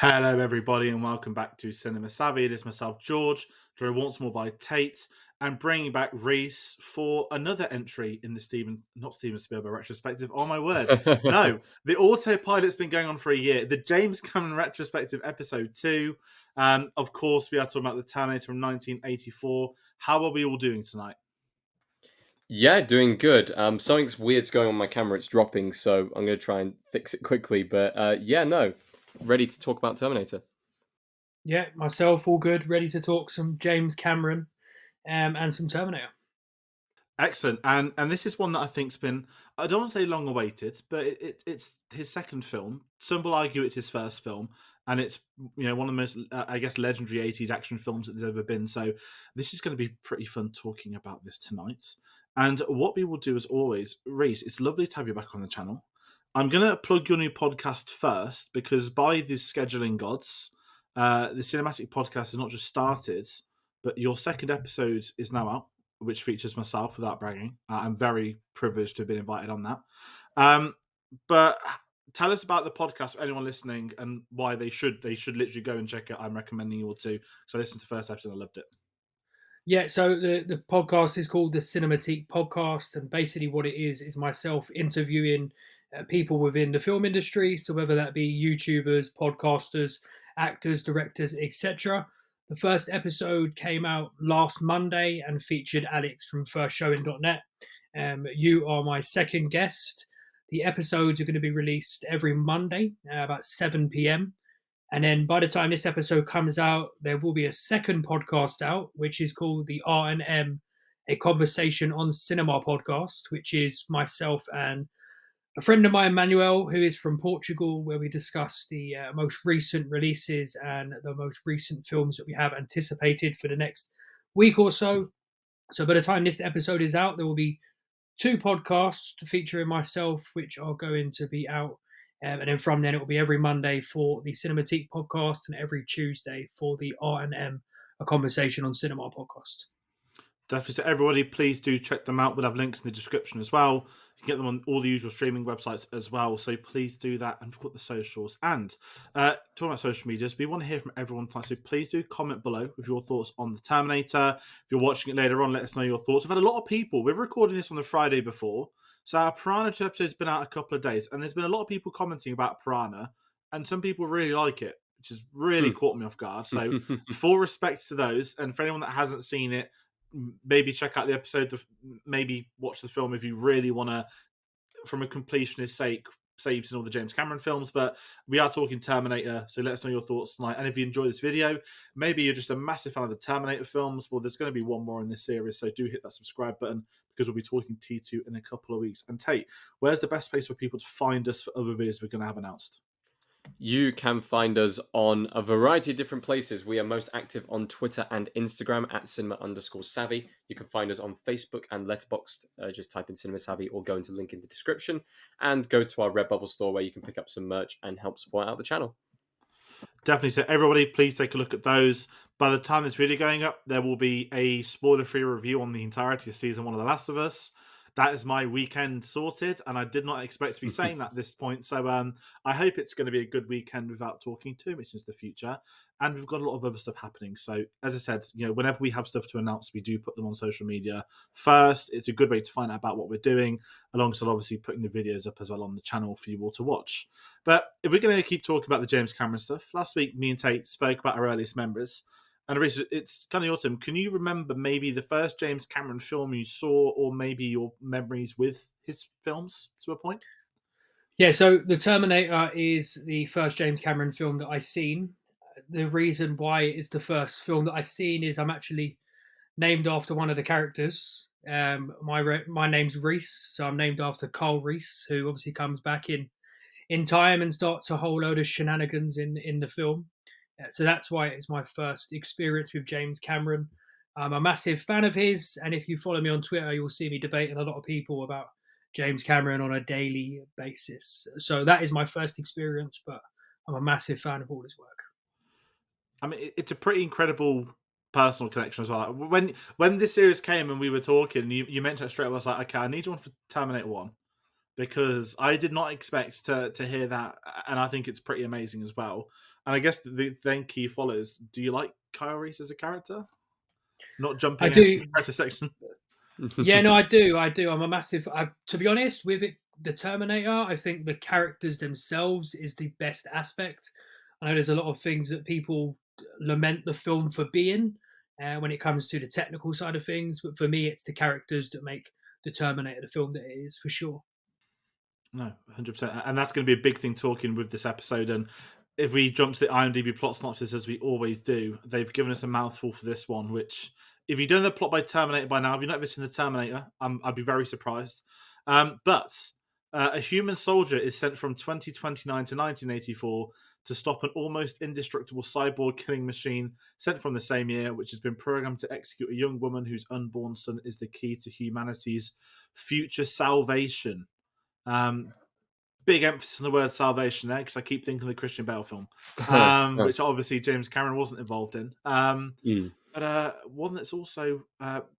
Hello, everybody, and welcome back to Cinema Savvy. It is myself, George, joined once more by Tate, and bringing back Reece for another entry in the not Steven Spielberg retrospective. Oh my word! No, the autopilot's been going on for a year. The James Cameron Retrospective, Episode 2. Of course, we are talking about the Terminator from 1984. How are we all doing tonight? Yeah, doing good. Something's weird's going on my camera. It's dropping, so I'm going to try and fix it quickly. But yeah, no, ready to talk about Terminator. Yeah, myself, all good, ready to talk some James Cameron and some Terminator. Excellent, and this is one that I think's been, I don't want to say long awaited, but it's his second film. Some will argue it's his first film, and it's one of the most I guess legendary '80s action films that there's ever been. So this is going to be pretty fun talking about this tonight. And what we will do, as always, Reece, it's lovely to have you back on the channel. I'm going to plug your new podcast first because by the scheduling gods, the cinematic podcast has not just started, but your second episode is now out, which features myself without bragging. I'm very privileged to have been invited on that. But tell us about the podcast for anyone listening and why they should literally go and check it. I'm recommending you all to. So I listened to the first episode and I loved it. Yeah, so the podcast is called the Cinematique Podcast, and basically what it is myself interviewing people within the film industry. So whether that be YouTubers, podcasters, actors, directors, etc. The first episode came out last Monday and featured Alex from firstshowing.net. You are my second guest. The episodes are going to be released every Monday about 7 p.m. And then by the time this episode comes out, there will be a second podcast out, which is called the R&M, a conversation on cinema podcast, which is myself and a friend of mine, Manuel, who is from Portugal, where we discuss the most recent releases and the most recent films that we have anticipated for the next week or so. So by the time this episode is out, there will be two podcasts featuring myself, which are going to be out. And then from then, it will be every Monday for the Cinematique podcast and every Tuesday for the R&M, a conversation on cinema podcast. Definitely. So everybody, please do check them out. We'll have links in the description as well. You can get them on all the usual streaming websites as well. So please do that. And we've got the socials. And talking about social medias, we want to hear from everyone tonight. So please do comment below with your thoughts on the Terminator. If you're watching it later on, let us know your thoughts. We've had a lot of people. We're recording this on the Friday before. So our Piranha 2 episode has been out a couple of days. And there's been a lot of people commenting about Piranha. And some people really like it, which has really caught me off guard. So full respect to those. And for anyone that hasn't seen it, maybe check out the episode, maybe watch the film if you really want to, from a completionist sake, save all the James Cameron films. But we are talking Terminator, so let us know your thoughts tonight. And if you enjoy this video, maybe you're just a massive fan of the Terminator films, well, there's going to be one more in this series, so do hit that subscribe button because we'll be talking T2 in a couple of weeks. And Tate, where's the best place for people to find us for other videos we're going to have announced? You can find us on a variety of different places. We are most active on Twitter and Instagram at cinema_savvy. You can find us on Facebook and Letterboxd. Just type in Cinema Savvy or go into the link in the description and go to our Redbubble store where you can pick up some merch and help support out the channel. Definitely. So everybody, please take a look at those. By the time this video going up, there will be a spoiler-free review on the entirety of season 1 of The Last of Us. That is my weekend sorted, and I did not expect to be saying that at this point. So I hope it's going to be a good weekend without talking too much into the future. And we've got a lot of other stuff happening. So as I said, whenever we have stuff to announce, we do put them on social media first. It's a good way to find out about what we're doing, alongside obviously putting the videos up as well on the channel for you all to watch. But if we're going to keep talking about the James Cameron stuff, last week me and Tate spoke about our earliest members. And Reece, it's kind of awesome. Can you remember maybe the first James Cameron film you saw, or maybe your memories with his films to a point? Yeah, so The Terminator is the first James Cameron film that I've seen. The reason why it's the first film that I've seen is I'm actually named after one of the characters. My name's Reece, so I'm named after Carl Reece, who obviously comes back in time and starts a whole load of shenanigans in the film. So that's why it's my first experience with James Cameron. I'm a massive fan of his, and if you follow me on Twitter, you'll see me debating a lot of people about James Cameron on a daily basis. So that is my first experience, but I'm a massive fan of all his work. I mean, it's a pretty incredible personal connection as well. When this series came and we were talking, you mentioned it straight away. I was like, okay, I need one for Terminator 1. because I did not expect to hear that, and I think it's pretty amazing as well. And I guess the then key follows: do you like Kyle Reese as a character? Not I jumping ahead to do. the character section. Yeah, no, I do. I do. I'm a massive. To be honest, with it, the Terminator, I think the characters themselves is the best aspect. I know there's a lot of things that people lament the film for being when it comes to the technical side of things, but for me, it's the characters that make the Terminator the film that it is, for sure. No, 100%. And that's going to be a big thing talking with this episode. And if we jump to the IMDb plot synopsis, as we always do, they've given us a mouthful for this one, which, if you don't know the plot by Terminator by now, if you've not ever seen the Terminator, I'd be very surprised. But a human soldier is sent from 2029 to 1984 to stop an almost indestructible cyborg killing machine sent from the same year, which has been programmed to execute a young woman whose unborn son is the key to humanity's future salvation. Um, Big emphasis on the word salvation there because I keep thinking of the Christian Bale film, which obviously James Cameron wasn't involved in. Mm. But one that's also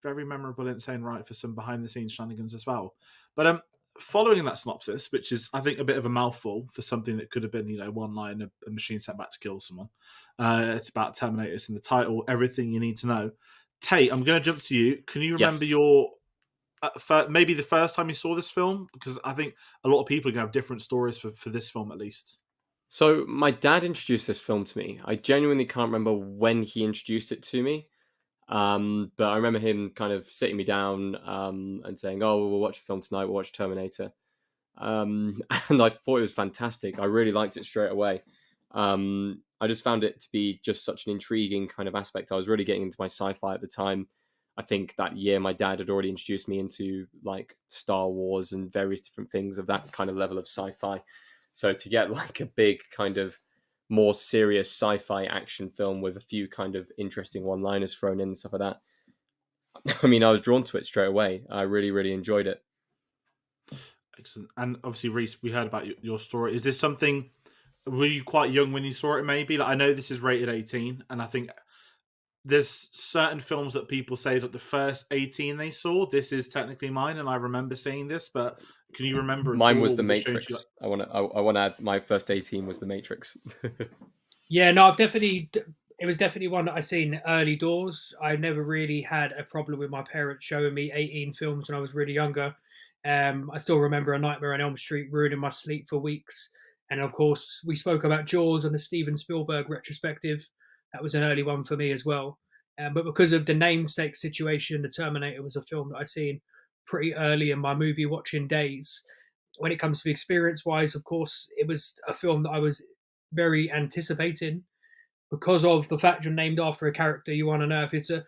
very memorable in its own right for some behind the scenes shenanigans as well. But following that synopsis, which is I think a bit of a mouthful for something that could have been one line, a machine sent back to kill someone. It's about Terminators in the title, everything you need to know. Tate, I'm going to jump to you. Can you remember Yes. your maybe the first time you saw this film? Because I think a lot of people are going to have different stories for this film, at least. So my dad introduced this film to me. I genuinely can't remember when he introduced it to me. But I remember him kind of sitting me down and saying, "Oh, we'll watch a film tonight. We'll watch Terminator." And I thought it was fantastic. I really liked it straight away. I just found it to be just such an intriguing kind of aspect. I was really getting into my sci-fi at the time. I think that year my dad had already introduced me into like Star Wars and various different things of that kind of level of sci-fi. So to get like a big kind of more serious sci-fi action film with a few kind of interesting one-liners thrown in and stuff like that. I mean, I was drawn to it straight away. I really, really enjoyed it. Excellent. And obviously, Reece, we heard about your story. Is this something? Were you quite young when you saw it? Maybe I know this is rated 18, and I think there's certain films that people say is like the first 18 they saw. This is technically mine, and I remember seeing this. But can you remember at Mine all? was The Was it shown to you, Matrix. I want to add my first 18 was The Matrix. Yeah, no, I've definitely. It was definitely one that I seen early doors. I never really had a problem with my parents showing me 18 films when I was really younger. I still remember A Nightmare on Elm Street ruining my sleep for weeks. And of course, we spoke about Jaws and the Steven Spielberg retrospective. That was an early one for me as well. But because of the namesake situation, The Terminator was a film that I seen pretty early in my movie watching days. When it comes to experience wise, of course, it was a film that I was very anticipating because of the fact you're named after a character you want to know if it's a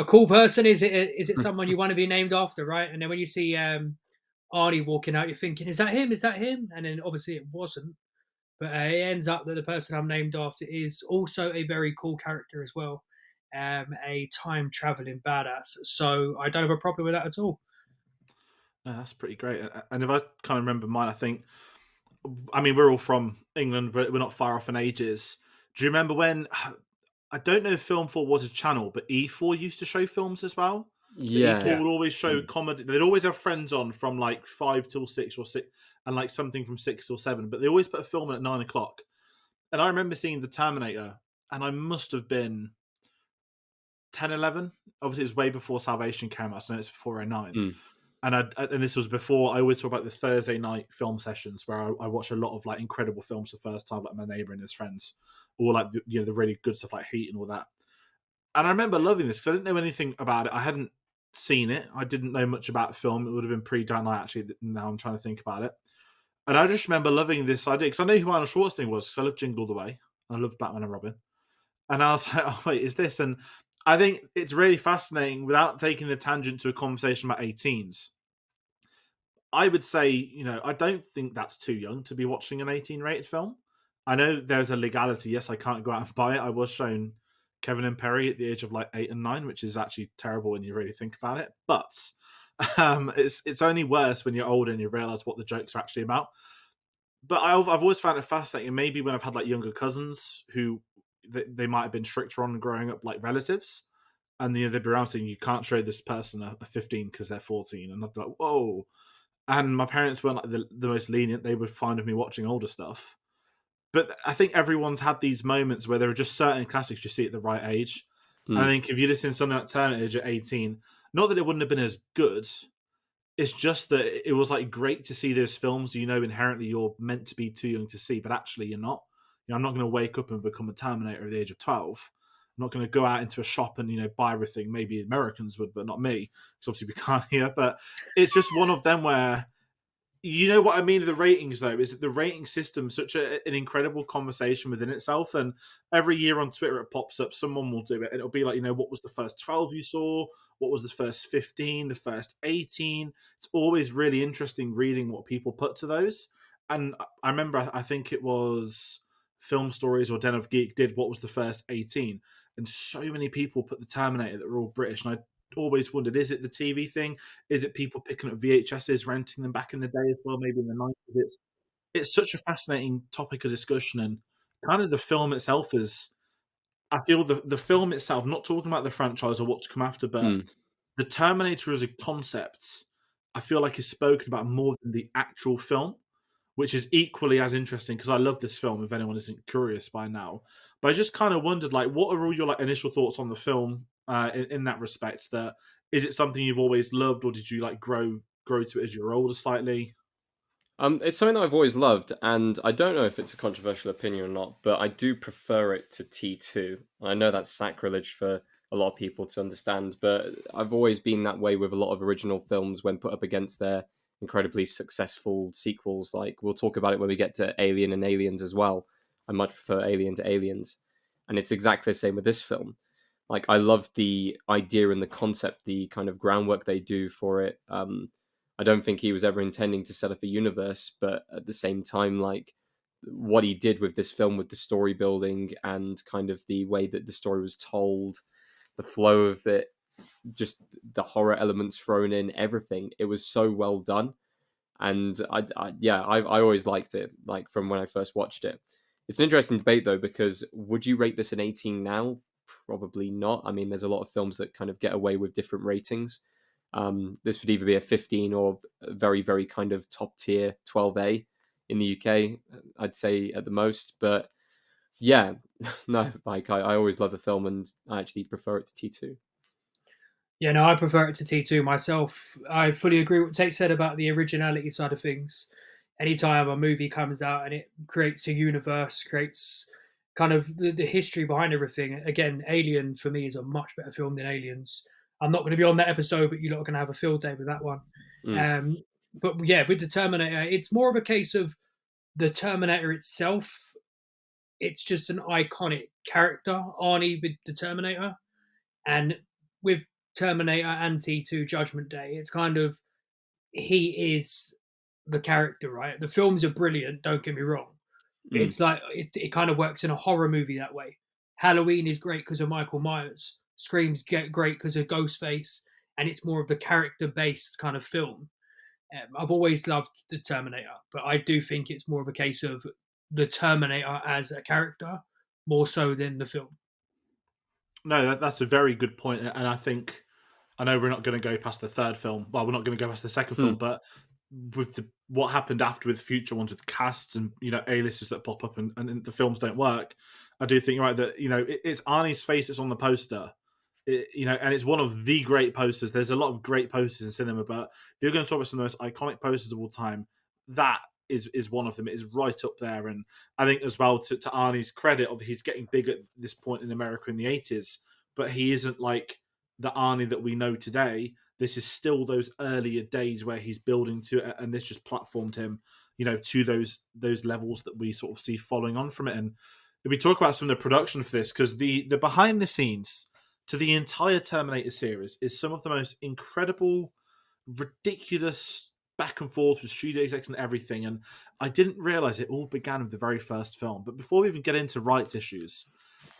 cool person. Is it someone you want to be named after, right? And then when you see Arnie walking out, you're thinking, is that him? Is that him? And then obviously it wasn't. But it ends up that the person I'm named after is also a very cool character as well, a time traveling badass. So I don't have a problem with that at all. no, that's pretty great. And if I kind of remember mine, I mean, we're all from England, but we're not far off in ages. Do you remember when? I don't know if Film 4 was a channel, but E4 used to show films as well. The E4 Yeah. would always show comedy. They'd always have friends on from like 5 till 6 or 6, and like something from 6 till 7. But they always put a film in at 9 o'clock. And I remember seeing The Terminator, and I must have been 10, 11. Obviously, it was way before Salvation came out, so I know it's before 09. Mm. And this was before. I always talk about the Thursday night film sessions where I watch a lot of like incredible films for the first time, like My Neighbor and His Friends, or like the really good stuff like Heat and all that. And I remember loving this because I didn't know anything about it. I hadn't seen it. I didn't know much about the film. It would have been pre-Dark Knight, actually. Now I'm trying to think about it. And I just remember loving this idea because I know who Arnold Schwarzenegger was because I love Jingle All the Way. And I love Batman and Robin. And I was like, oh, wait, is this? And I think it's really fascinating without taking the tangent to a conversation about 18s. I would say, I don't think that's too young to be watching an 18 rated film. I know there's a legality. Yes, I can't go out and buy it. I was shown Kevin and Perry at the age of like 8 and 9, which is actually terrible when you really think about it. But it's only worse when you're older and you realize what the jokes are actually about. But I've always found it fascinating. Maybe when I've had like younger cousins who they might have been stricter on growing up like relatives, and they'd be around saying you can't show this person a 15 because they're 14, and I'd be like, whoa. and my parents weren't like the most lenient. They were fine with me watching older stuff. But I think everyone's had these moments where there are just certain classics you see at the right age. And I Mm. think if you'd have seen something like Terminator at 18, not that it wouldn't have been as good, it's just that it was like great to see those films inherently you're meant to be too young to see, but actually you're not. I'm not going to wake up and become a Terminator at the age of 12. I'm not going to go out into a shop and buy everything. Maybe Americans would, but not me, because obviously we can't here. But it's just one of them where you know what I mean? The ratings, though, is that the rating system such an incredible conversation within itself. And every year on Twitter, it pops up. Someone will do it, and it'll be like, what was the first 12 you saw? What was the first 15? The first 18? It's always really interesting reading what people put to those. And I remember, I think it was Film Stories or Den of Geek did what was the first 18, and so many people put the Terminator that were all British, and I always wondered, is it the TV thing? Is it people picking up VHSs, renting them back in the day as well, maybe in the 90s? It's such a fascinating topic of discussion, and kind of the film itself is, I feel the film itself, not talking about the franchise or what to come after, but Mm. the Terminator as a concept, I feel like is spoken about more than the actual film, which is equally as interesting because I love this film. If anyone isn't curious by now, but I just kind of wondered, like, what are all your initial thoughts on the film in that respect? That is it something you've always loved, or did you grow to it as you were older slightly? It's something that I've always loved, and I don't know if it's a controversial opinion or not, but I do prefer it to T2. I know that's sacrilege for a lot of people to understand, but I've always been that way with a lot of original films when put up against their incredibly successful sequels. Like, we'll talk about it when we get to Alien and Aliens as well. I much prefer Alien to Aliens. And it's exactly the same with this film. Like, I love the idea and the concept, the kind of groundwork they do for it. I don't think he was ever intending to set up a universe, but at the same time, like, what he did with this film, with the story building and kind of the way that the story was told, the flow of it, just the horror elements thrown in, everything, it was so well done. And I always liked it, like, from when I first watched it. It's an interesting debate though, because would you rate this an 18 now? Probably not. I mean, there's a lot of films that kind of get away with different ratings. This would either be a 15 or a very, very kind of top tier 12A in the UK, I'd say at the most. But yeah, no, like, I always love the film, and I actually prefer it to T2. Yeah, no, I prefer it to T2 myself. I fully agree with what Tate said about the originality side of things. Anytime a movie comes out and it creates a universe, creates kind of the history behind everything. Again, Alien for me is a much better film than Aliens. I'm not going to be on that episode, but you lot are going to have a field day with that one. Mm, Um, but yeah, with the Terminator, it's more of a case of the Terminator itself. It's just an iconic character, Arnie with the Terminator. And with Terminator and T2 Judgment Day, it's kind of he is the character, right? The films are brilliant, don't get me wrong. But mm, it's like it kind of works in a horror movie that way. Halloween is great because of Michael Myers. Scream's get great because of Ghostface, and it's more of the character based kind of film. I've always loved the Terminator, but I do think it's more of a case of the Terminator as a character more so than the film. No, that's a very good point, and I think I know we're not going to go past the third film. Well, we're not going to go past the second hmm, film, but with what happened after with future ones with casts and A-listers that pop up and the films don't work, I do think you're right that it's Arnie's face that's on the poster, and it's one of the great posters. There's a lot of great posters in cinema, but if you're going to talk about some of the most iconic posters of all time, that is one of them. It is right up there, and I think as well to Arnie's credit, obviously he's getting big at this point in America in the 80s, but he isn't like the Arnie that we know today. This is still those earlier days where he's building to it, and this just platformed him, to those levels that we sort of see following on from it. And if we talk about some of the production for this, because the behind the scenes to the entire Terminator series is some of the most incredible, ridiculous back and forth with studio execs and everything. And I didn't realize it all began with the very first film. But before we even get into rights issues,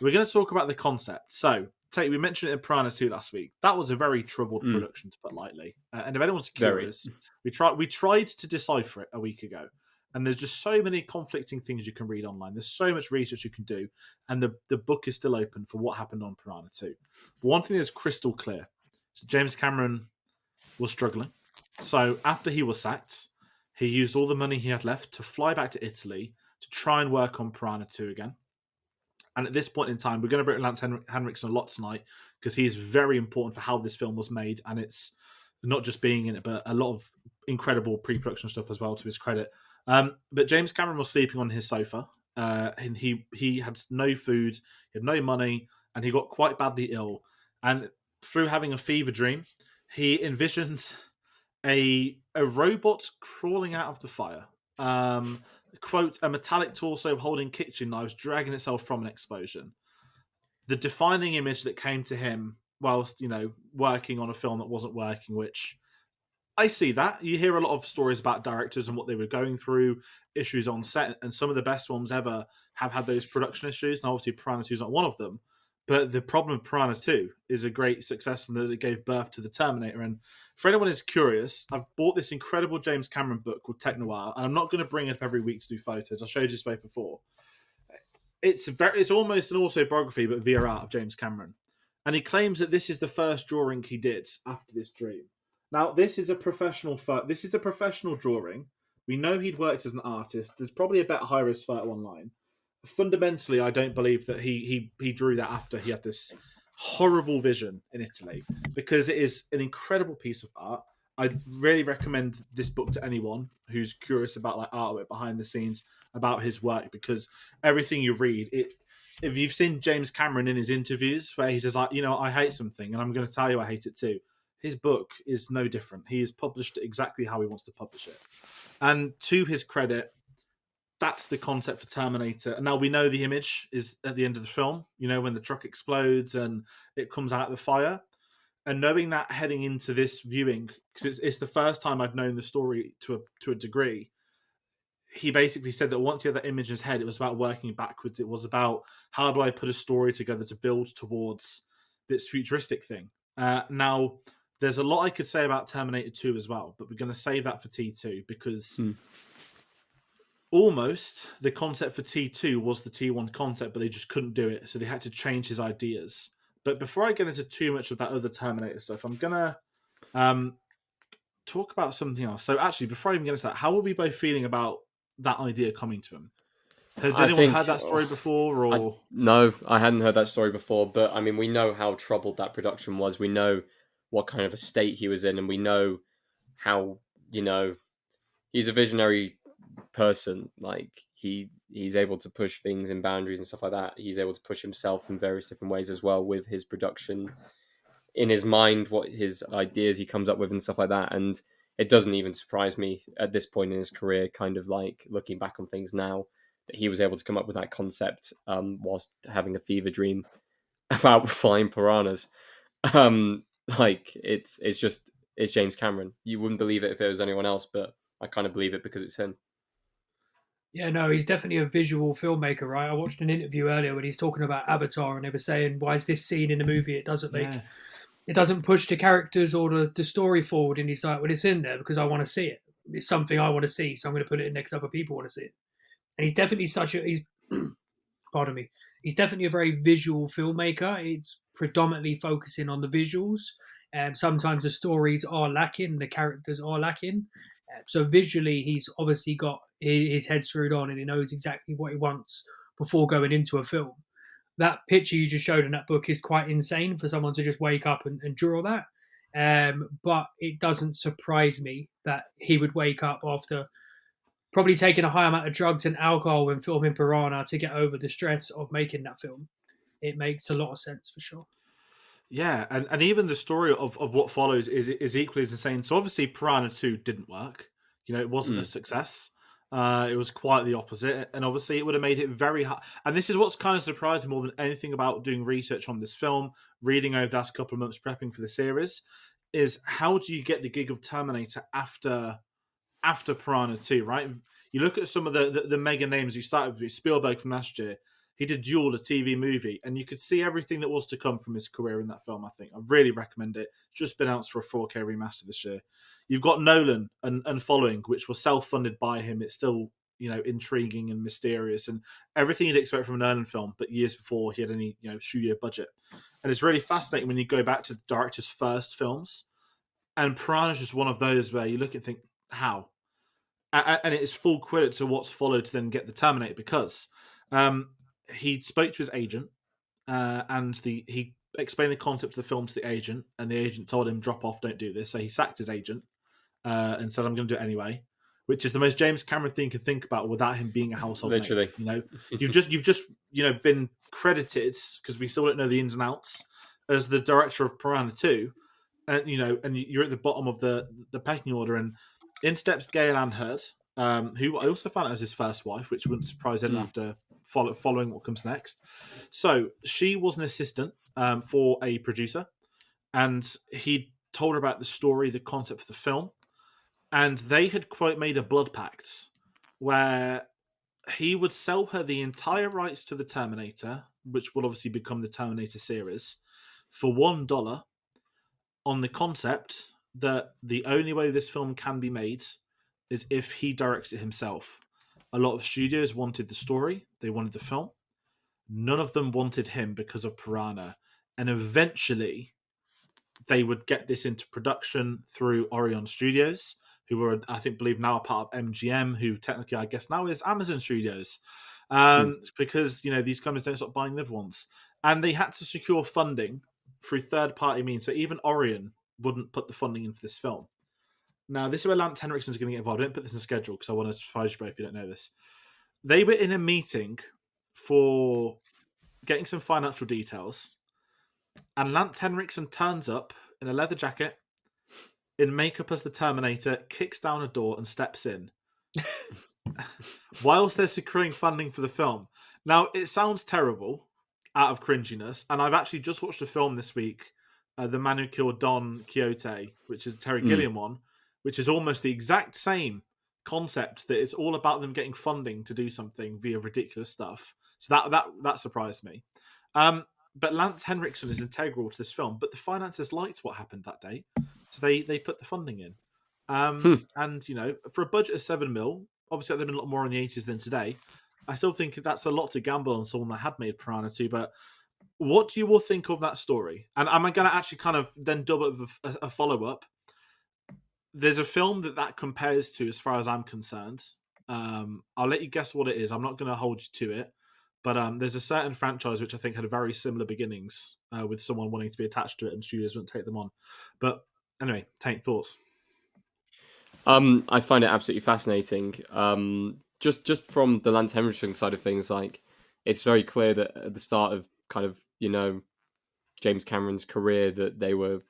we're going to talk about the concept. So, Tate, we mentioned it in Piranha 2 last week. That was a very troubled mm, production, to put lightly. And if anyone's very. curious, we tried to decipher it a week ago. And there's just so many conflicting things you can read online. There's so much research you can do. And the book is still open for what happened on Piranha 2. But one thing is crystal clear. So James Cameron was struggling. So after he was sacked, he used all the money he had left to fly back to Italy to try and work on Piranha 2 again. And at this point in time, we're going to bring Lance Henriksen a lot tonight because he is very important for how this film was made, and it's not just being in it, but a lot of incredible pre-production stuff as well, to his credit. But James Cameron was sleeping on his sofa, and he had no food, he had no money, and he got quite badly ill. And through having a fever dream, he envisioned a robot crawling out of the fire. Quote, a metallic torso holding kitchen knives dragging itself from an explosion. The defining image that came to him whilst, working on a film that wasn't working, which I see that. You hear a lot of stories about directors and what they were going through, issues on set, and some of the best ones ever have had those production issues. Now, obviously, Piranha 2 is not one of them. But the problem with Piranha 2 is a great success in that it gave birth to the Terminator. And for anyone who's curious, I've bought this incredible James Cameron book called Tech Noir, and I'm not going to bring it up every week to do photos. I showed you this way before. It's almost an autobiography, but via art of James Cameron. And he claims that this is the first drawing he did after this dream. Now, this is a professional drawing. We know he'd worked as an artist. There's probably a better high-risk photo online. Fundamentally, I don't believe that he drew that after he had this horrible vision in Italy, because it is an incredible piece of art. I'd really recommend this book to anyone who's curious about like artwork behind the scenes about his work, because everything you read, if you've seen James Cameron in his interviews where he says, I hate something and I'm going to tell you I hate it too, his book is no different. He has published it exactly how he wants to publish it. And to his credit, that's the concept for Terminator. And now we know the image is at the end of the film, when the truck explodes and it comes out of the fire. And knowing that heading into this viewing, because it's the first time I'd known the story to a degree, he basically said that once he had that image in his head, it was about working backwards. It was about, how do I put a story together to build towards this futuristic thing? Now, there's a lot I could say about Terminator 2 as well, but we're going to save that for T2, because almost the concept for T2 was the T1 concept, but they just couldn't do it, so they had to change his ideas. But before I get into too much of that other Terminator stuff, I'm going to talk about something else. So actually, before I even get into that, how are we both feeling about that idea coming to him? Has anyone heard that story before? Or no, I hadn't heard that story before, but I mean, we know how troubled that production was. We know what kind of a state he was in, and we know how, he's a visionary person. Like, he's able to push things and boundaries and stuff like that. He's able to push himself in various different ways as well with his production in his mind, what his ideas he comes up with and stuff like that. And it doesn't even surprise me at this point in his career, kind of like looking back on things now, that he was able to come up with that concept whilst having a fever dream about flying piranhas. It's James Cameron. You wouldn't believe it if it was anyone else, but I kind of believe it because it's him. Yeah, no, he's definitely a visual filmmaker, right? I watched an interview earlier when he's talking about Avatar, and they were saying, "Why is this scene in the movie? It doesn't push the characters or the story forward." And he's like, "Well, it's in there because I want to see it. It's something I want to see, so I'm going to put it in next other people want to see it." And he's definitely pardon me. He's definitely a very visual filmmaker. It's predominantly focusing on the visuals. Sometimes the stories are lacking, the characters are lacking. So visually, he's obviously got his head screwed on, and he knows exactly what he wants before going into a film. That picture you just showed in that book is quite insane for someone to just wake up and draw that. But it doesn't surprise me that he would wake up after probably taking a high amount of drugs and alcohol when filming Piranha to get over the stress of making that film. It makes a lot of sense for sure. Yeah, and even the story of what follows is equally as insane. So obviously Piranha 2 didn't work. It wasn't a success. It was quite the opposite. And obviously it would have made it very hard. And this is what's kind of surprising more than anything about doing research on this film, reading over the last couple of months prepping for the series, is how do you get the gig of Terminator after Piranha 2, right? You look at some of the mega names you started with, Spielberg from last year. He did Duel, a TV movie, and you could see everything that was to come from his career in that film, I think. I really recommend it. It's just been out for a 4K remaster this year. You've got Nolan and Following, which was self-funded by him. It's still, intriguing and mysterious and everything you'd expect from a Nolan film, but years before he had any, studio budget. And it's really fascinating when you go back to the director's first films. And Piranha is just one of those where you look and think, how? And it is full credit to what's followed to then get the Terminator, because he spoke to his agent, and he explained the concept of the film to the agent, and the agent told him, drop off, don't do this. So he sacked his agent and said, I'm going to do it anyway, which is the most James Cameron thing you could think about without him being a household Literally. name. You know, you've just been credited, because we still don't know the ins and outs, as the director of Piranha 2, and you're at the bottom of the pecking order, and in steps Gail Ann Hurd, who I also found out was his first wife, which wouldn't surprise anyone after following what comes next. So she was an assistant for a producer, and he told her about the story, the concept of the film, and they had quote made a blood pact where he would sell her the entire rights to the Terminator, which will obviously become the Terminator series, for $1, on the concept that the only way this film can be made is if he directs it himself. A lot of studios wanted the story, they wanted the film. None of them wanted him because of Piranha. And eventually, they would get this into production through Orion Studios, who were, I believe now a part of MGM, who technically, I guess, now is Amazon Studios. Because, these companies don't stop buying live ones. And they had to secure funding through third-party means. So even Orion wouldn't put the funding in for this film. Now, this is where Lance Henriksen's going to get involved. I didn't put this in the schedule because I want to surprise you both if you don't know this. They were in a meeting for getting some financial details, and Lance Henriksen turns up in a leather jacket, in makeup as the Terminator, kicks down a door and steps in, whilst they're securing funding for the film. Now, it sounds terrible, out of cringiness, and I've actually just watched a film this week, The Man Who Killed Don Quixote, which is a Terry Gilliam one, which is almost the exact same concept, that it's all about them getting funding to do something via ridiculous stuff. So that surprised me. But Lance Henriksen is integral to this film, but the finances liked what happened that day, so they put the funding in. And for a budget of $7 million, obviously there'd been a lot more in the 80s than today. I still think that's a lot to gamble on someone that had made Piranha 2. But what do you all think of that story? And am I going to actually kind of then double up a follow up? There's a film that compares to, as far as I'm concerned. I'll let you guess what it is. I'm not going to hold you to it. But there's a certain franchise which I think had very similar beginnings, with someone wanting to be attached to it and studios wouldn't take them on. But anyway, Tayte, thoughts? I find it absolutely fascinating. Just from the Lance Henriksen side of things, like, it's very clear that at the start of kind of, James Cameron's career, that they were,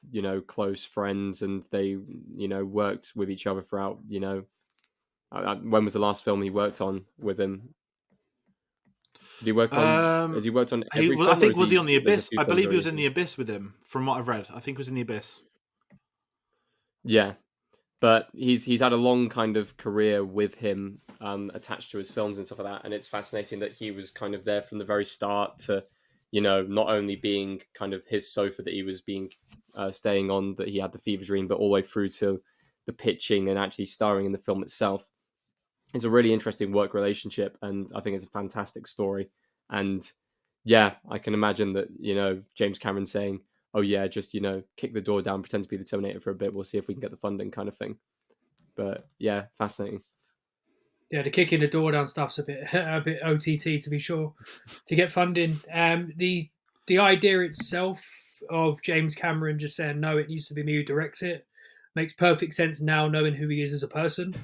close friends, and they, worked with each other throughout, when was the last film he worked on with him? Did he work on? Has he worked on every film? I think was he on The there's a Abyss? few I films believe where he was he's in The Abyss with him, from what I've read. I think it was in The Abyss. Yeah, but he's had a long kind of career with him, attached to his films and stuff like that, and it's fascinating that he was kind of there from the very start to, not only being kind of his sofa that he was being staying on, that he had the fever dream, but all the way through to the pitching and actually starring in the film itself. It's a really interesting work relationship, and I think it's a fantastic story. And yeah, I can imagine that, James Cameron saying, oh yeah, just, kick the door down, pretend to be the Terminator for a bit, we'll see if we can get the funding, kind of thing. But yeah, fascinating. Yeah, the kicking the door down stuff's a bit OTT, to be sure, to get funding. The idea itself of James Cameron just saying, no, it needs to be me who directs it, makes perfect sense now, knowing who he is as a person.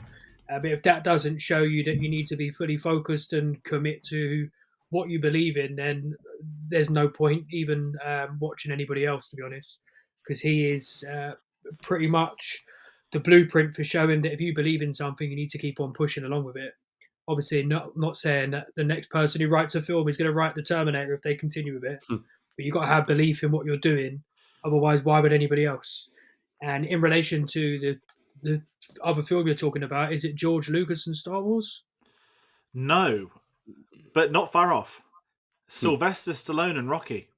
But if that doesn't show you that you need to be fully focused and commit to what you believe in, then there's no point even watching anybody else, to be honest, because he is pretty much the blueprint for showing that if you believe in something, you need to keep on pushing along with it. Obviously, not saying that the next person who writes a film is going to write the Terminator if they continue with it, but you've got to have belief in what you're doing. Otherwise, why would anybody else? And in relation to the other film you're talking about, is it George Lucas and Star Wars? No, but not far off. Sylvester Stallone and Rocky.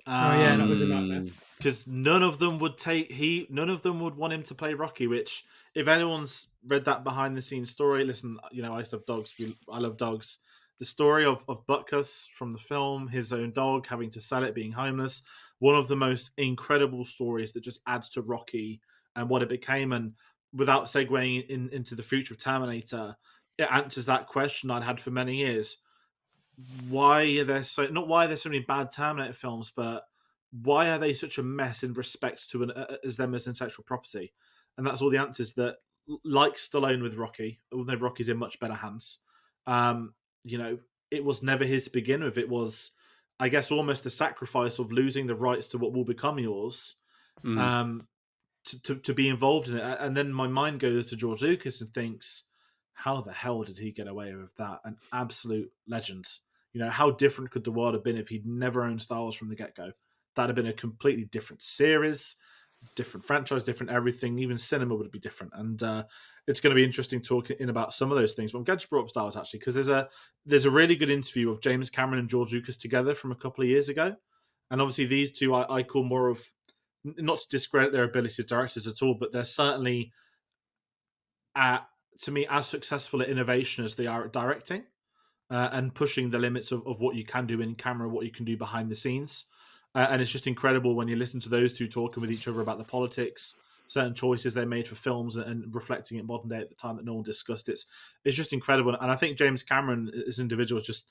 Oh yeah, that was a nightmare. Because none of them would want him to play Rocky. Which, if anyone's read that behind the scenes story, listen, I used to have dogs. I love dogs. The story of Butkus from the film, his own dog having to sell it, being homeless, one of the most incredible stories that just adds to Rocky and what it became. And without segueing into the future of Terminator, it answers that question I'd had for many years. Why are there why are there so many bad Terminator films, but why are they such a mess in respect to as them as intellectual property? And that's all the answers that, like Stallone with Rocky, although Rocky's in much better hands. Um, you know, it was never his to begin with. It was, I guess, almost the sacrifice of losing the rights to what will become yours, Mm. um, to be involved in it. And then my mind goes to George Lucas and thinks, how the hell did he get away with that? An absolute legend. You know, how different could the world have been if he'd never owned Star Wars from the get-go? That'd have been a completely different series, different franchise, different everything. Even cinema would be different. And it's going to be interesting talking about some of those things. But I'm glad you brought up Star Wars, actually, because there's a really good interview of James Cameron and George Lucas together from a couple of years ago. And obviously these two I call more of, not to discredit their abilities as directors at all, but they're certainly, to me, as successful at innovation as they are at directing, and pushing the limits of what you can do in camera, what you can do behind the scenes. And it's just incredible when you listen to those two talking with each other about the politics, certain choices they made for films, and reflecting it modern day at the time that no one discussed. It's just incredible. And I think James Cameron, as an individual, is just,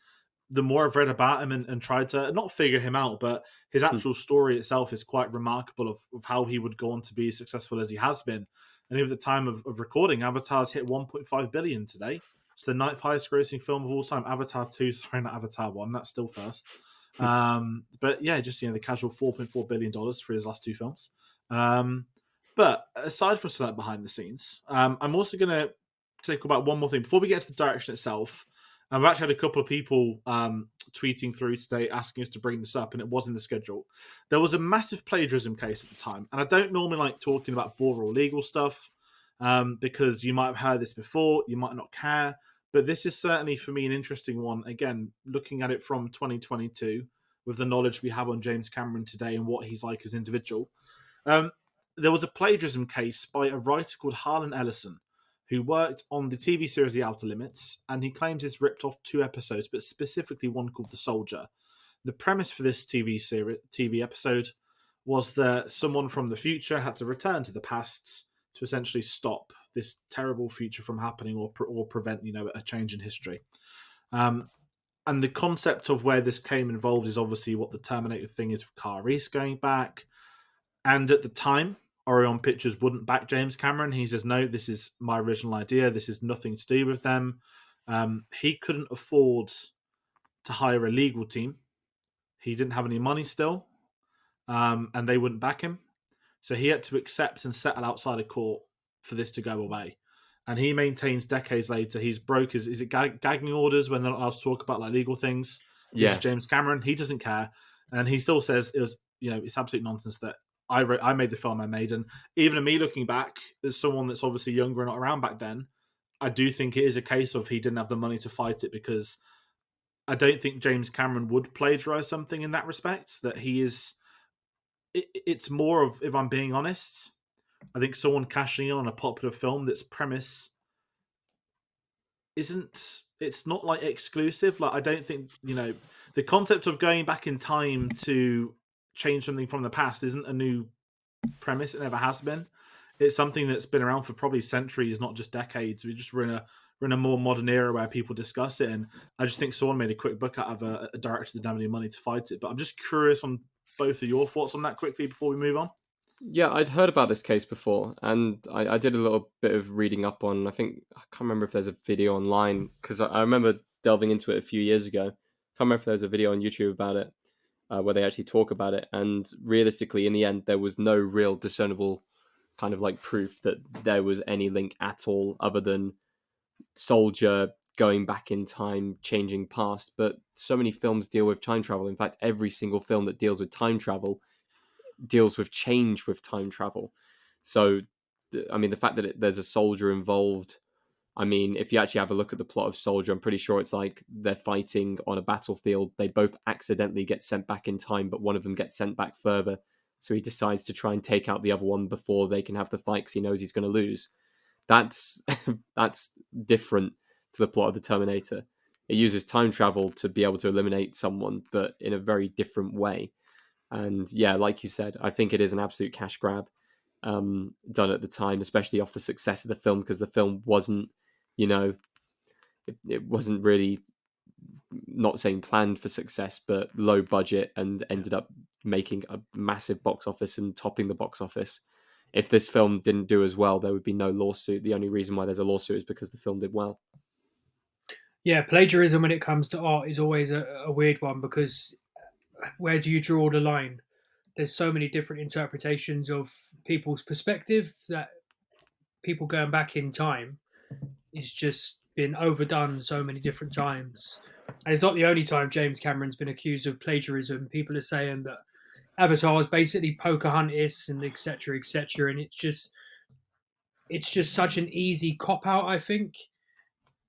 the more I've read about him and tried to not figure him out, but his actual story itself is quite remarkable of how he would go on to be as successful as he has been. And even at the time of recording, Avatar's hit 1.5 billion today. It's the ninth highest grossing film of all time. Avatar 2, sorry, not Avatar 1, that's still first. But yeah, just, the casual $4.4 billion for his last two films. But aside from that behind the scenes, I'm also going to talk about one more thing before we get to the direction itself. I've actually had a couple of people tweeting through today asking us to bring this up, and it was in the schedule. There was a massive plagiarism case at the time, and I don't normally like talking about border or legal stuff, because you might have heard this before, you might not care, but this is certainly for me an interesting one. Again, looking at it from 2022 with the knowledge we have on James Cameron today and what he's like as an individual. There was a plagiarism case by a writer called Harlan Ellison, who worked on the TV series The Outer Limits, and he claims it's ripped off 2 episodes, but specifically one called The Soldier. The premise for this TV episode was that someone from the future had to return to the past to essentially stop this terrible future from happening, or prevent, a change in history. And the concept of where this came involved is obviously what the Terminator thing is with Reece going back. And at the time, Orion Pictures wouldn't back James Cameron. He says, no, this is my original idea. This is nothing to do with them. He couldn't afford to hire a legal team. He didn't have any money still, and they wouldn't back him. So he had to accept and settle outside of court for this to go away. And he maintains decades later, he's broke his, is it gagging orders when they're not allowed to talk about legal things? This is James Cameron. He doesn't care. And he still says it was, it's absolute nonsense that I made the film I made. And even me looking back, as someone that's obviously younger and not around back then, I do think it is a case of he didn't have the money to fight it, because I don't think James Cameron would plagiarize something in that respect. That he is, it's more of, if I'm being honest, I think someone cashing in on a popular film that's premise it's not exclusive. I don't think, the concept of going back in time to change something from the past isn't a new premise. It never has been. It's something that's been around for probably centuries, not just decades. We're in a more modern era where people discuss it, and I just think someone made a quick buck out of a director that didn't have any money to fight it. But I'm just curious on both of your thoughts on that quickly before we move on. Yeah, I'd heard about this case before, and I did a little bit of reading up on, I can't remember if there's a video online, because I remember delving into it a few years ago. I can't remember if there's a video on YouTube about it, where they actually talk about it. And realistically, in the end, there was no real discernible kind of proof that there was any link at all, other than Soldier going back in time, changing past. But so many films deal with time travel. In fact, every single film that deals with time travel deals with change with time travel. So, the fact that there's a soldier involved, if you actually have a look at the plot of Soldier, I'm pretty sure it's they're fighting on a battlefield. They both accidentally get sent back in time, but one of them gets sent back further. So he decides to try and take out the other one before they can have the fight, because he knows he's going to lose. That's different to the plot of the Terminator. It uses time travel to be able to eliminate someone, but in a very different way. And yeah, like you said, I think it is an absolute cash grab. done at the time, especially off the success of the film, because the film wasn't, it wasn't really, not saying planned for success, but low budget, and ended up making a massive box office and topping the box office. If this film didn't do as well, there would be no lawsuit. The only reason why there's a lawsuit is because the film did well. Yeah, plagiarism when it comes to art is always a weird one, because where do you draw the line? There's so many different interpretations of people's perspective that people going back in time is just been overdone so many different times. And it's not the only time James Cameron's been accused of plagiarism. People are saying that Avatar is basically Pocahontas and etc. etc. And it's just such an easy cop out. I think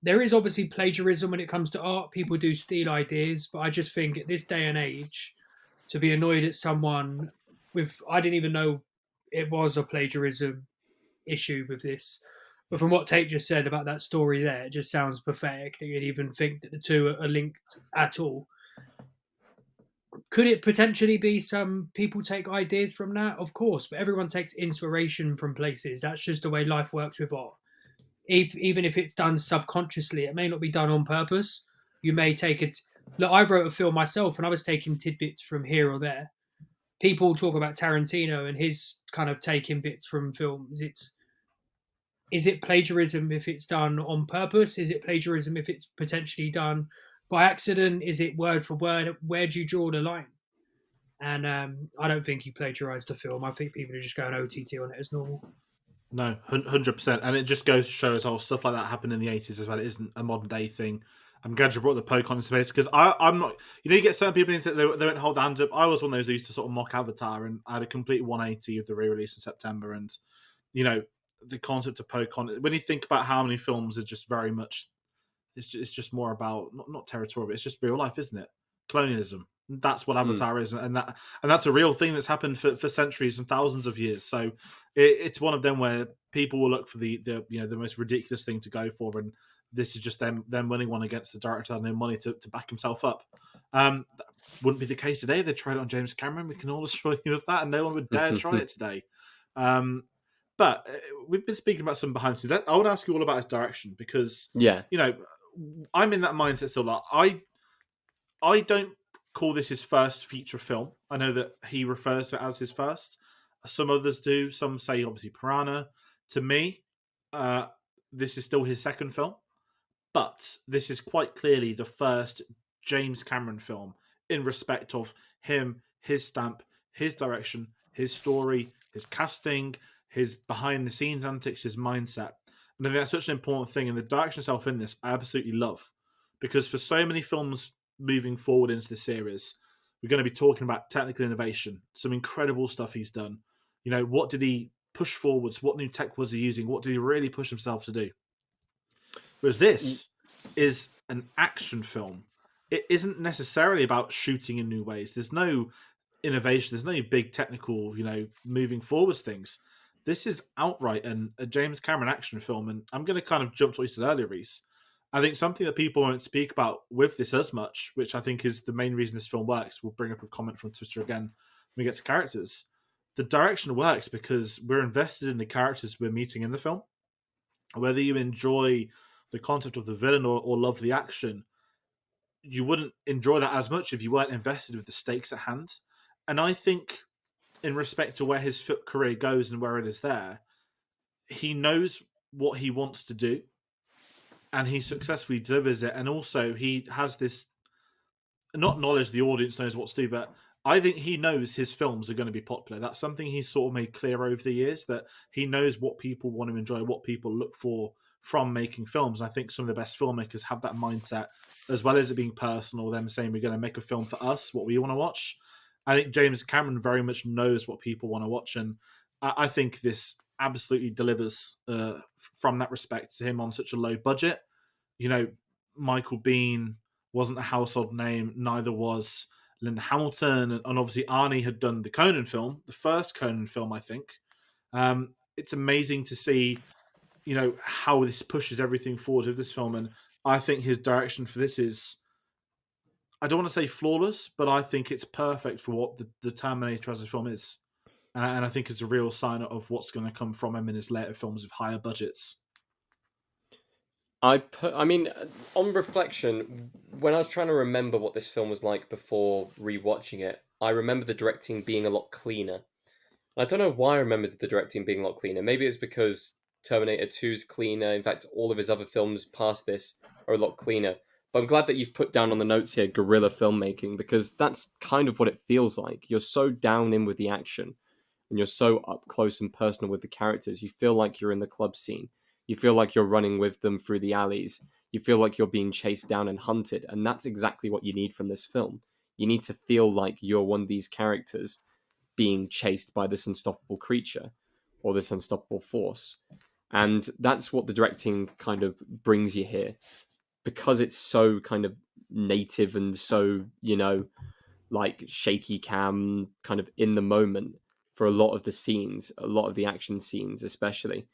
there is obviously plagiarism when it comes to art. People do steal ideas, but I just think at this day and age, to be annoyed at someone with, I didn't even know it was a plagiarism issue with this. But from what Tate just said about that story there, it just sounds pathetic that you'd even think that the two are linked at all. Could it potentially be some people take ideas from that? Of course, but everyone takes inspiration from places. That's just the way life works with art. Even if it's done subconsciously, it may not be done on purpose. You may take it. Look, I wrote a film myself, and I was taking tidbits from here or there. People talk about Tarantino and his kind of taking bits from films. Is it plagiarism if it's done on purpose? Is it plagiarism if it's potentially done by accident? Is it word for word? Where do you draw the line? And I don't think he plagiarized the film. I think people are just going OTT on it as normal. No, 100%. And it just goes to show us how stuff like that happened in the 80s as well. It isn't a modern day thing. I'm glad you brought the Pokemon into space, because I'm not, you get certain people that they won't hold their hands up. I was one of those who used to sort of mock Avatar, and I had a complete 180 of the re-release in September. And, the concept of Pokemon, when you think about how many films are just very much, it's just more about, not territorial, but it's just real life, isn't it? Colonialism. That's what Avatar is, and that's a real thing that's happened for centuries and thousands of years. So it's one of them where people will look for the most ridiculous thing to go for, and this is just them winning one against the director and no money to back himself up. That wouldn't be the case today if they tried it on James Cameron. We can all assure you of that, and no one would dare try it today. But we've been speaking about some behind the scenes. I want to ask you all about his direction, because I'm in that mindset still. Like, I don't call this his first feature film. I know that he refers to it as his first. Some others do. Some say, obviously, Piranha. To me, this is still his second film. But this is quite clearly the first James Cameron film in respect of him, his stamp, his direction, his story, his casting, his behind-the-scenes antics, his mindset. And I think that's such an important thing. And the direction itself in this, I absolutely love. Because for so many films moving forward into the series, we're going to be talking about technical innovation, some incredible stuff he's done. What did he push forwards? What new tech was he using? What did he really push himself to do? Whereas this is an action film. It isn't necessarily about shooting in new ways. There's no innovation. There's no big technical, moving forwards things. This is outright a James Cameron action film. And I'm going to kind of jump to what you said earlier, Reece. I think something that people won't speak about with this as much, which I think is the main reason this film works, we'll bring up a comment from Twitter again when we get to characters. The direction works because we're invested in the characters we're meeting in the film. Whether you enjoy the concept of the villain or love the action, you wouldn't enjoy that as much if you weren't invested with the stakes at hand. And I think, in respect to where his career goes and where it is there, he knows what he wants to do, and he successfully delivers it. And also, he has this, not knowledge the audience knows what to do, but I think he knows his films are going to be popular. That's something he's sort of made clear over the years, that he knows what people want to enjoy, what people look for from making films. And I think some of the best filmmakers have that mindset, as well as it being personal, them saying we're going to make a film for us, what we want to watch. I think James Cameron very much knows what people want to watch, and I think this absolutely delivers from that respect to him on such a low budget. Michael Biehn wasn't a household name, neither was Linda Hamilton, and obviously Arnie had done the Conan film, the first Conan film, I think. It's amazing to see, how this pushes everything forward with this film, and I think his direction for this is, I don't want to say flawless, but I think it's perfect for what the Terminator as a film is. and I think it's a real sign of what's going to come from him in his later films with higher budgets. I mean, on reflection, when I was trying to remember what this film was like before rewatching it, I remember the directing being a lot cleaner. I don't know why I remembered the directing being a lot cleaner. Maybe it's because Terminator 2 is cleaner. In fact, all of his other films past this are a lot cleaner. But I'm glad that you've put down on the notes here guerrilla filmmaking, because that's kind of what it feels like. You're so down in with the action and you're so up close and personal with the characters. You feel like you're in the club scene. You feel like you're running with them through the alleys. You feel like you're being chased down and hunted. And that's exactly what you need from this film. You need to feel like you're one of these characters being chased by this unstoppable creature or this unstoppable force. And that's what the directing kind of brings you here, because it's so kind of native and so, like shaky cam, kind of in the moment for a lot of the scenes, a lot of the action scenes especially.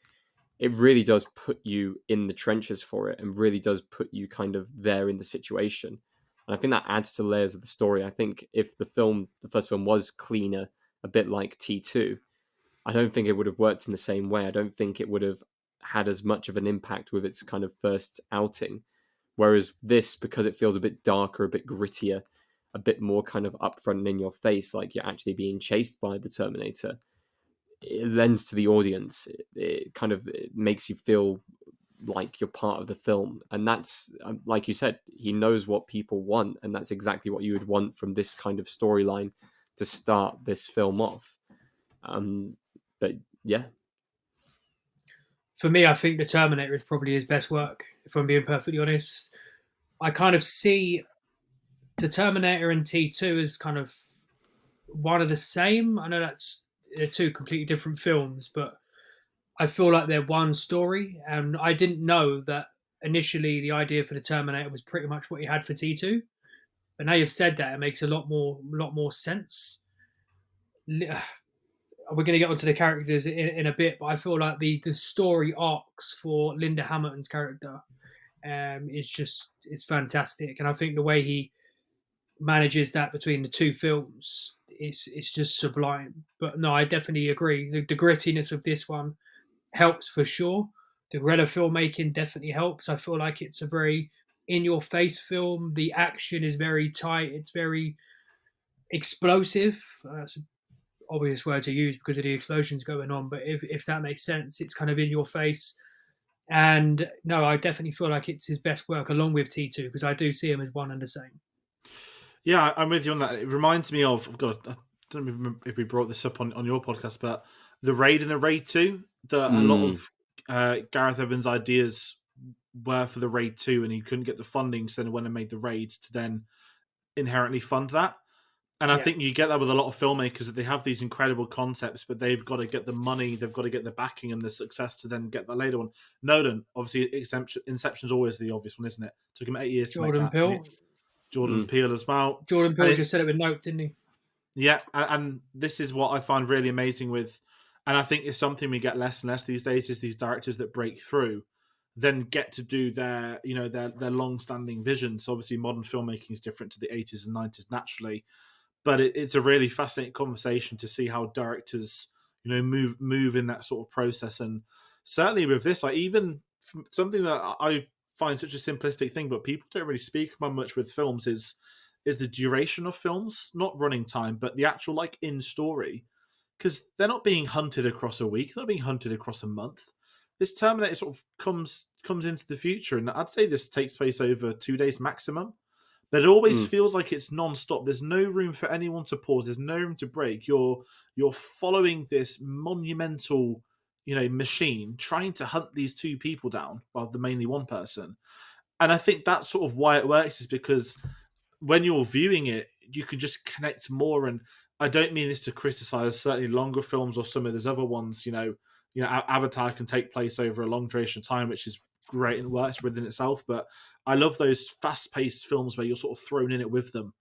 It really does put you in the trenches for it and really does put you kind of there in the situation. And I think that adds to layers of the story. I think if the first film was cleaner, a bit like T2, I don't think it would have worked in the same way. I don't think it would have had as much of an impact with its kind of first outing. Whereas this, because it feels a bit darker, a bit grittier, a bit more kind of upfront and in your face, like you're actually being chased by the Terminator, it lends to the audience. It makes you feel like you're part of the film. And that's, like you said, he knows what people want. And that's exactly what you would want from this kind of storyline to start this film off. But yeah. For me, I think The Terminator is probably his best work, if I'm being perfectly honest. I kind of see The Terminator and T2 as kind of one of the same. I know they're two completely different films, but I feel like they're one story. And I didn't know that initially the idea for The Terminator was pretty much what he had for T2. But now you've said that, it makes a lot more sense. We're going to get onto the characters in a bit, but I feel like the story arcs for Linda Hamilton's character it's fantastic, and I think the way he manages that between the two films it's just sublime. But no, I definitely agree. The grittiness of this one helps for sure. The guerrilla filmmaking definitely helps. I feel like it's a very in your face film. The action is very tight. It's very explosive. That's obvious word to use because of the explosions going on, but if that makes sense, it's kind of in your face. And no, I definitely feel like it's his best work along with T2 because I do see him as one and the same. Yeah, I'm with you on that. It reminds me of, God, I don't remember if we brought this up on your podcast, but The Raid and The Raid 2, a lot of Gareth Evans' ideas were for The Raid 2 and he couldn't get the funding, so then went and made The Raid to then inherently fund that. And I think you get that with a lot of filmmakers, that they have these incredible concepts, but they've got to get the money, they've got to get the backing and the success to then get that later one. Nolan, obviously, Inception's always the obvious one, isn't it? Took him 8 years to make that. Peele. Jordan Peele as well. Jordan Peele just said it with Nope, didn't he? Yeah, and this is what I find really amazing with, and I think it's something we get less and less these days, is these directors that break through then get to do their long-standing vision. So obviously modern filmmaking is different to the 80s and 90s naturally, but it's a really fascinating conversation to see how directors move in that sort of process. And certainly with this, even something that I find such a simplistic thing, but people don't really speak about much with films is the duration of films, not running time, but the actual in story, because they're not being hunted across a week, they're not being hunted across a month. This Terminator sort of comes into the future, and I'd say this takes place over 2 days maximum. But it always feels like it's non-stop. There's no room for anyone to pause. There's no room to break. You're following this monumental, machine trying to hunt these two people down, well, mainly one person. And I think that's sort of why it works, is because when you're viewing it, you can just connect more. And I don't mean this to criticize certainly longer films or some of those other ones. Avatar can take place over a long duration of time, which is great and works within itself. But I love those fast-paced films where you're sort of thrown in it with them,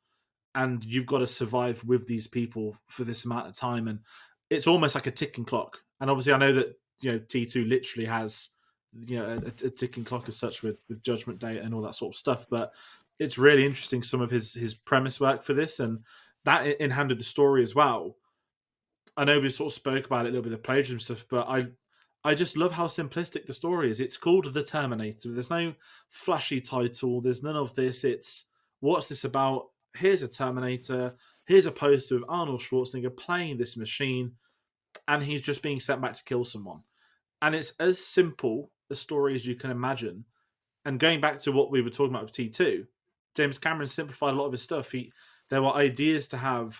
and you've got to survive with these people for this amount of time, and it's almost like a ticking clock. And obviously, I know that T2 literally has a ticking clock as such with Judgment Day and all that sort of stuff. But it's really interesting some of his premise work for this, and that in hand with the story as well. I know we sort of spoke about it a little bit, the plagiarism stuff, but I just love how simplistic the story is. It's called The Terminator. There's no flashy title. There's none of this. It's what's this about? Here's a Terminator. Here's a poster of Arnold Schwarzenegger playing this machine, and he's just being sent back to kill someone. And it's as simple a story as you can imagine. And going back to what we were talking about with T2, James Cameron simplified a lot of his stuff. There were ideas to have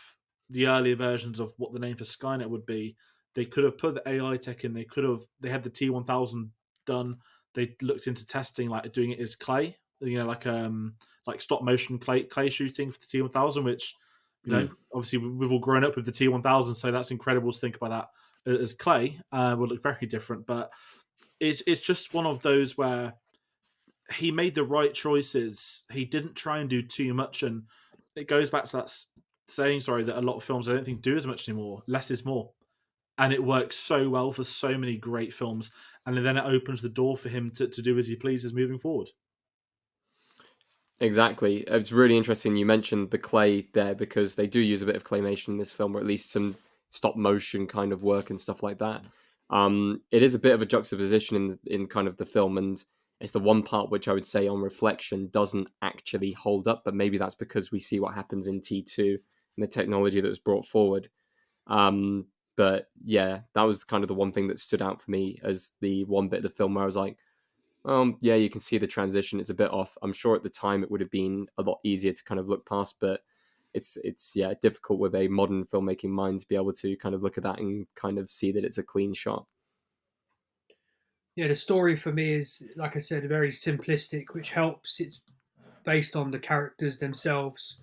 the earlier versions of what the name for Skynet would be. They could have put the AI tech in. They had the T1000 done. They looked into testing, like doing it as clay, like stop motion clay shooting for the T1000, which, obviously we've all grown up with the T1000, so that's incredible to think about that as clay. Would look very different, but it's just one of those where he made the right choices. He didn't try and do too much, and it goes back to that saying, that a lot of films I don't think do as much anymore. Less is more, and it works so well for so many great films, and then it opens the door for him to do as he pleases moving forward. Exactly. It's really interesting you mentioned the clay there, because they do use a bit of claymation in this film, or at least some stop motion kind of work and stuff like that. It is a bit of a juxtaposition in kind of the film, and it's the one part which I would say on reflection doesn't actually hold up, but maybe that's because we see what happens in T2 and the technology that was brought forward. But yeah, that was kind of the one thing that stood out for me as the one bit of the film where I was like, yeah, you can see the transition. It's a bit off. I'm sure at the time it would have been a lot easier to kind of look past, but it's difficult with a modern filmmaking mind to be able to kind of look at that and kind of see that it's a clean shot. Yeah, the story for me is, like I said, very simplistic, which helps. It's based on the characters themselves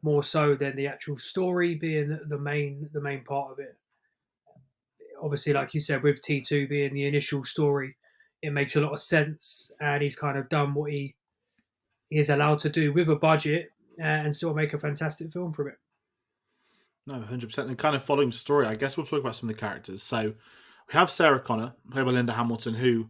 more so than the actual story being the main part of it. Obviously, like you said, with T2 being the initial story, it makes a lot of sense, and he's kind of done what he is allowed to do with a budget and still make a fantastic film from it. No, 100%. And kind of following the story, I guess we'll talk about some of the characters. So we have Sarah Connor, played by Linda Hamilton, who,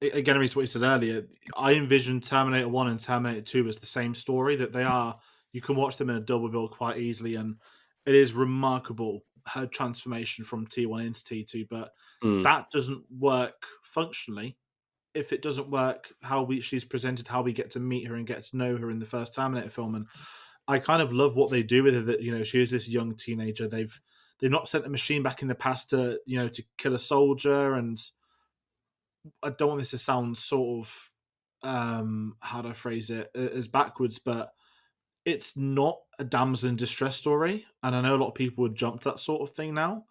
again, what you said earlier, I envision Terminator 1 and Terminator 2 as the same story, that you can watch them in a double bill quite easily, and it is remarkable, her transformation from T1 into T2, but that doesn't work functionally if it doesn't work how she's presented, how we get to meet her and get to know her in the first Terminator film. And I kind of love what they do with her, that, she is this young teenager. They've not sent a machine back in the past to kill a soldier, and I don't want this to sound sort of how do I phrase it, as backwards, but it's not a damsel in distress story, and I know a lot of people would jump to that sort of thing now.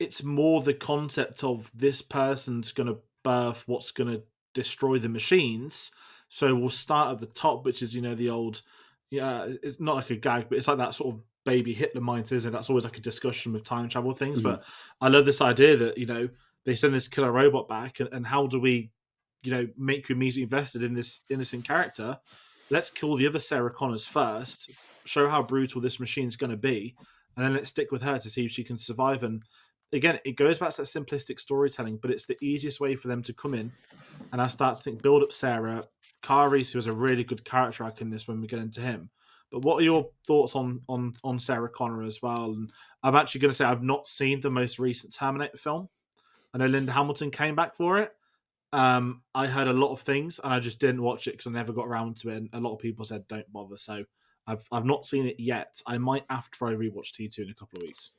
It's more the concept of this person's going to birth what's going to destroy the machines. So we'll start at the top, which is the old, it's not like a gag, but it's like that sort of baby Hitler mindset, isn't it? That's always like a discussion with time travel things. Mm-hmm. But I love this idea that they send this killer robot back, and how do we make you immediately invested in this innocent character? Let's kill the other Sarah Connors first, show how brutal this machine's going to be, and then let's stick with her to see if she can survive. And again, it goes back to that simplistic storytelling, but it's the easiest way for them to come in. And I start to think, build up Sarah. Reece, who has a really good character arc in this when we get into him. But what are your thoughts on Sarah Connor as well? And I'm actually going to say I've not seen the most recent Terminator film. I know Linda Hamilton came back for it. I heard a lot of things, and I just didn't watch it because I never got around to it. And a lot of people said don't bother, so I've not seen it yet. I might after I rewatch T2 in a couple of weeks.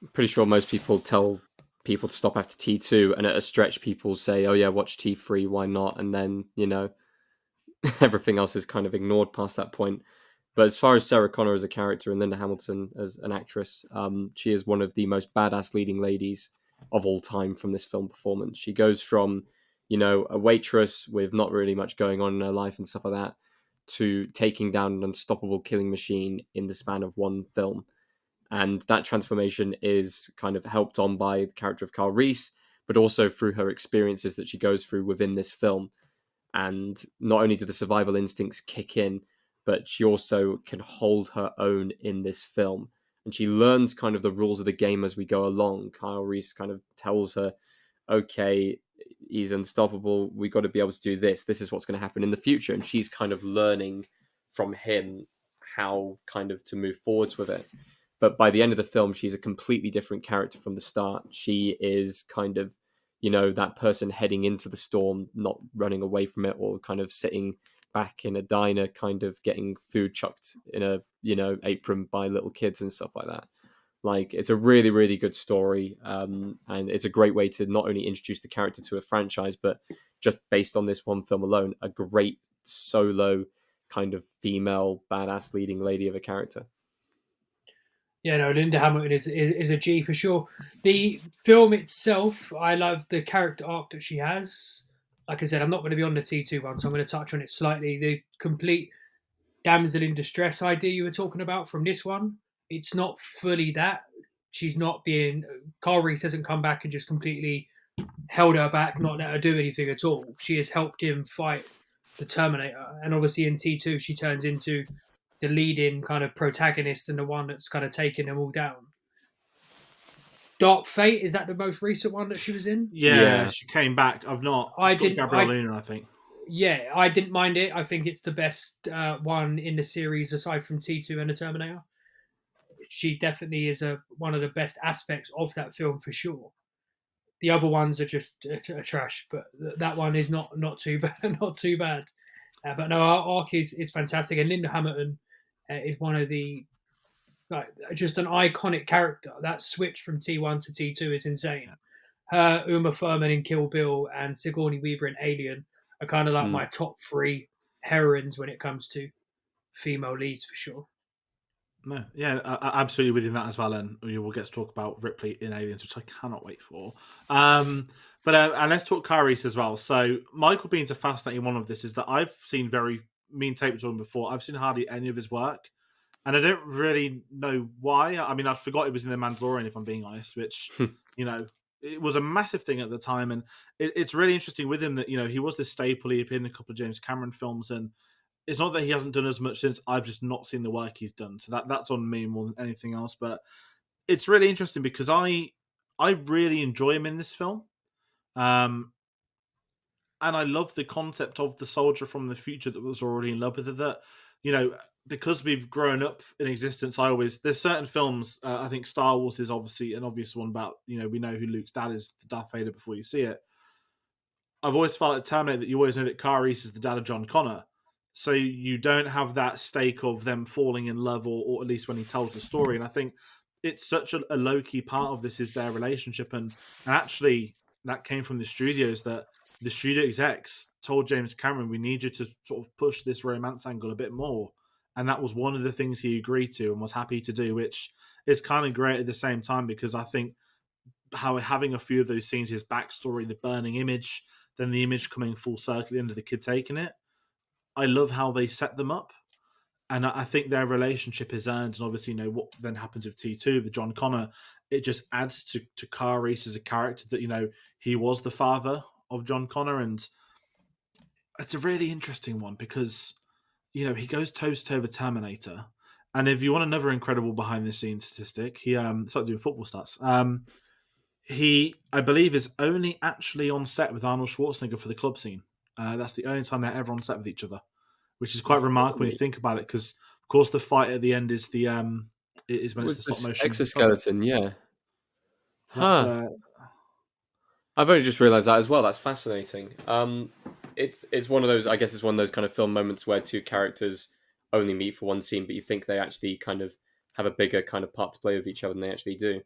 I'm pretty sure most people tell people to stop after T2, and at a stretch, people say, "Oh yeah, watch T3, why not?" And then everything else is kind of ignored past that point. But as far as Sarah Connor as a character and Linda Hamilton as an actress, she is one of the most badass leading ladies of all time from this film performance. She goes from, a waitress with not really much going on in her life and stuff like that, to taking down an unstoppable killing machine in the span of one film. And that transformation is kind of helped on by the character of Reece, but also through her experiences that she goes through within this film. And not only do the survival instincts kick in, but she also can hold her own in this film. And she learns kind of the rules of the game as we go along. Reece kind of tells her, okay, he's unstoppable. We got to be able to do this. This is what's going to happen in the future. And she's kind of learning from him how kind of to move forwards with it. But by the end of the film, she's a completely different character from the start. She is kind of, that person heading into the storm, not running away from it, or kind of sitting back in a diner, kind of getting food chucked in a, apron by little kids and stuff like that. Like, it's a really, really good story. And it's a great way to not only introduce the character to a franchise, but just based on this one film alone, a great solo kind of female badass leading lady of a character. Yeah, no, Linda Hamilton is a G for sure. The film itself, I love the character arc that she has. Like I said, I'm not going to be on the T2 one, so I'm going to touch on it slightly. The complete damsel in distress idea you were talking about from this one, it's not fully that. She's not being. Carl Reese hasn't come back and just completely held her back, not let her do anything at all. She has helped him fight the Terminator. And obviously in T2, she turns into the leading kind of protagonist and the one that's kind of taking them all down. Dark Fate, is that the most recent one that she was in? Yeah. She came back. I've not. It's got Gabrielle Luna, I think. Yeah, I didn't mind it. I think it's the best one in the series aside from T2 and the Terminator. She definitely is one of the best aspects of that film for sure. The other ones are just trash, but that one is not too bad. Not too bad. But no, our arc is fantastic, and Linda Hamilton is one of the just an iconic character. That switch from T1 to T2 is insane. Her, Uma Thurman in Kill Bill, and Sigourney Weaver in Alien are kind of like my top 3 heroines when it comes to female leads for sure. No, yeah, absolutely with you in that as well, and we will get to talk about Ripley in Aliens, which I cannot wait for. And let's talk Kyle Reese as well. So Michael Bihn's a fascinating one of this is that I've seen me and Tate were talking before, I've seen hardly any of his work, and I don't really know why. I mean, I forgot it was in The Mandalorian, if I'm being honest, which, it was a massive thing at the time, and it's really interesting with him that, he was this staple. He appeared in a couple of James Cameron films, and it's not that he hasn't done as much since. I've just not seen the work he's done. So that's on me more than anything else. But it's really interesting because I really enjoy him in this film. And I love the concept of the soldier from the future that was already in love with her. That, because we've grown up in existence, there's certain films, I think Star Wars is obviously an obvious one about, we know who Luke's dad is, Darth Vader, before you see it. I've always felt at Terminator that you always know that Kyle Reese is the dad of John Connor. So you don't have that stake of them falling in love, or at least when he tells the story. And I think it's such a low-key part of this is their relationship. And actually, that came from the studios, that the studio execs told James Cameron, we need you to sort of push this romance angle a bit more. And that was one of the things he agreed to and was happy to do, which is kind of great at the same time, because I think how having a few of those scenes, his backstory, the burning image, then the image coming full circle at the end of the kid taking it, I love how they set them up, and I think their relationship is earned. And obviously, what then happens with T2, the John Connor, it just adds to Kyle Reese as a character that, he was the father of John Connor. And it's a really interesting one because, he goes toe-to-toe with Terminator. And if you want another incredible behind-the-scenes statistic, he started doing football stats. He, I believe, is only actually on set with Arnold Schwarzenegger for the club scene. That's the only time they're ever on set with each other, which is quite remarkable when you think about it. Because, of course, the fight at the end is the when it's the stop motion exoskeleton. Yeah, so I've only just realised that as well. That's fascinating. It's one of those. I guess it's one of those kind of film moments where two characters only meet for one scene, but you think they actually kind of have a bigger kind of part to play with each other than they actually do.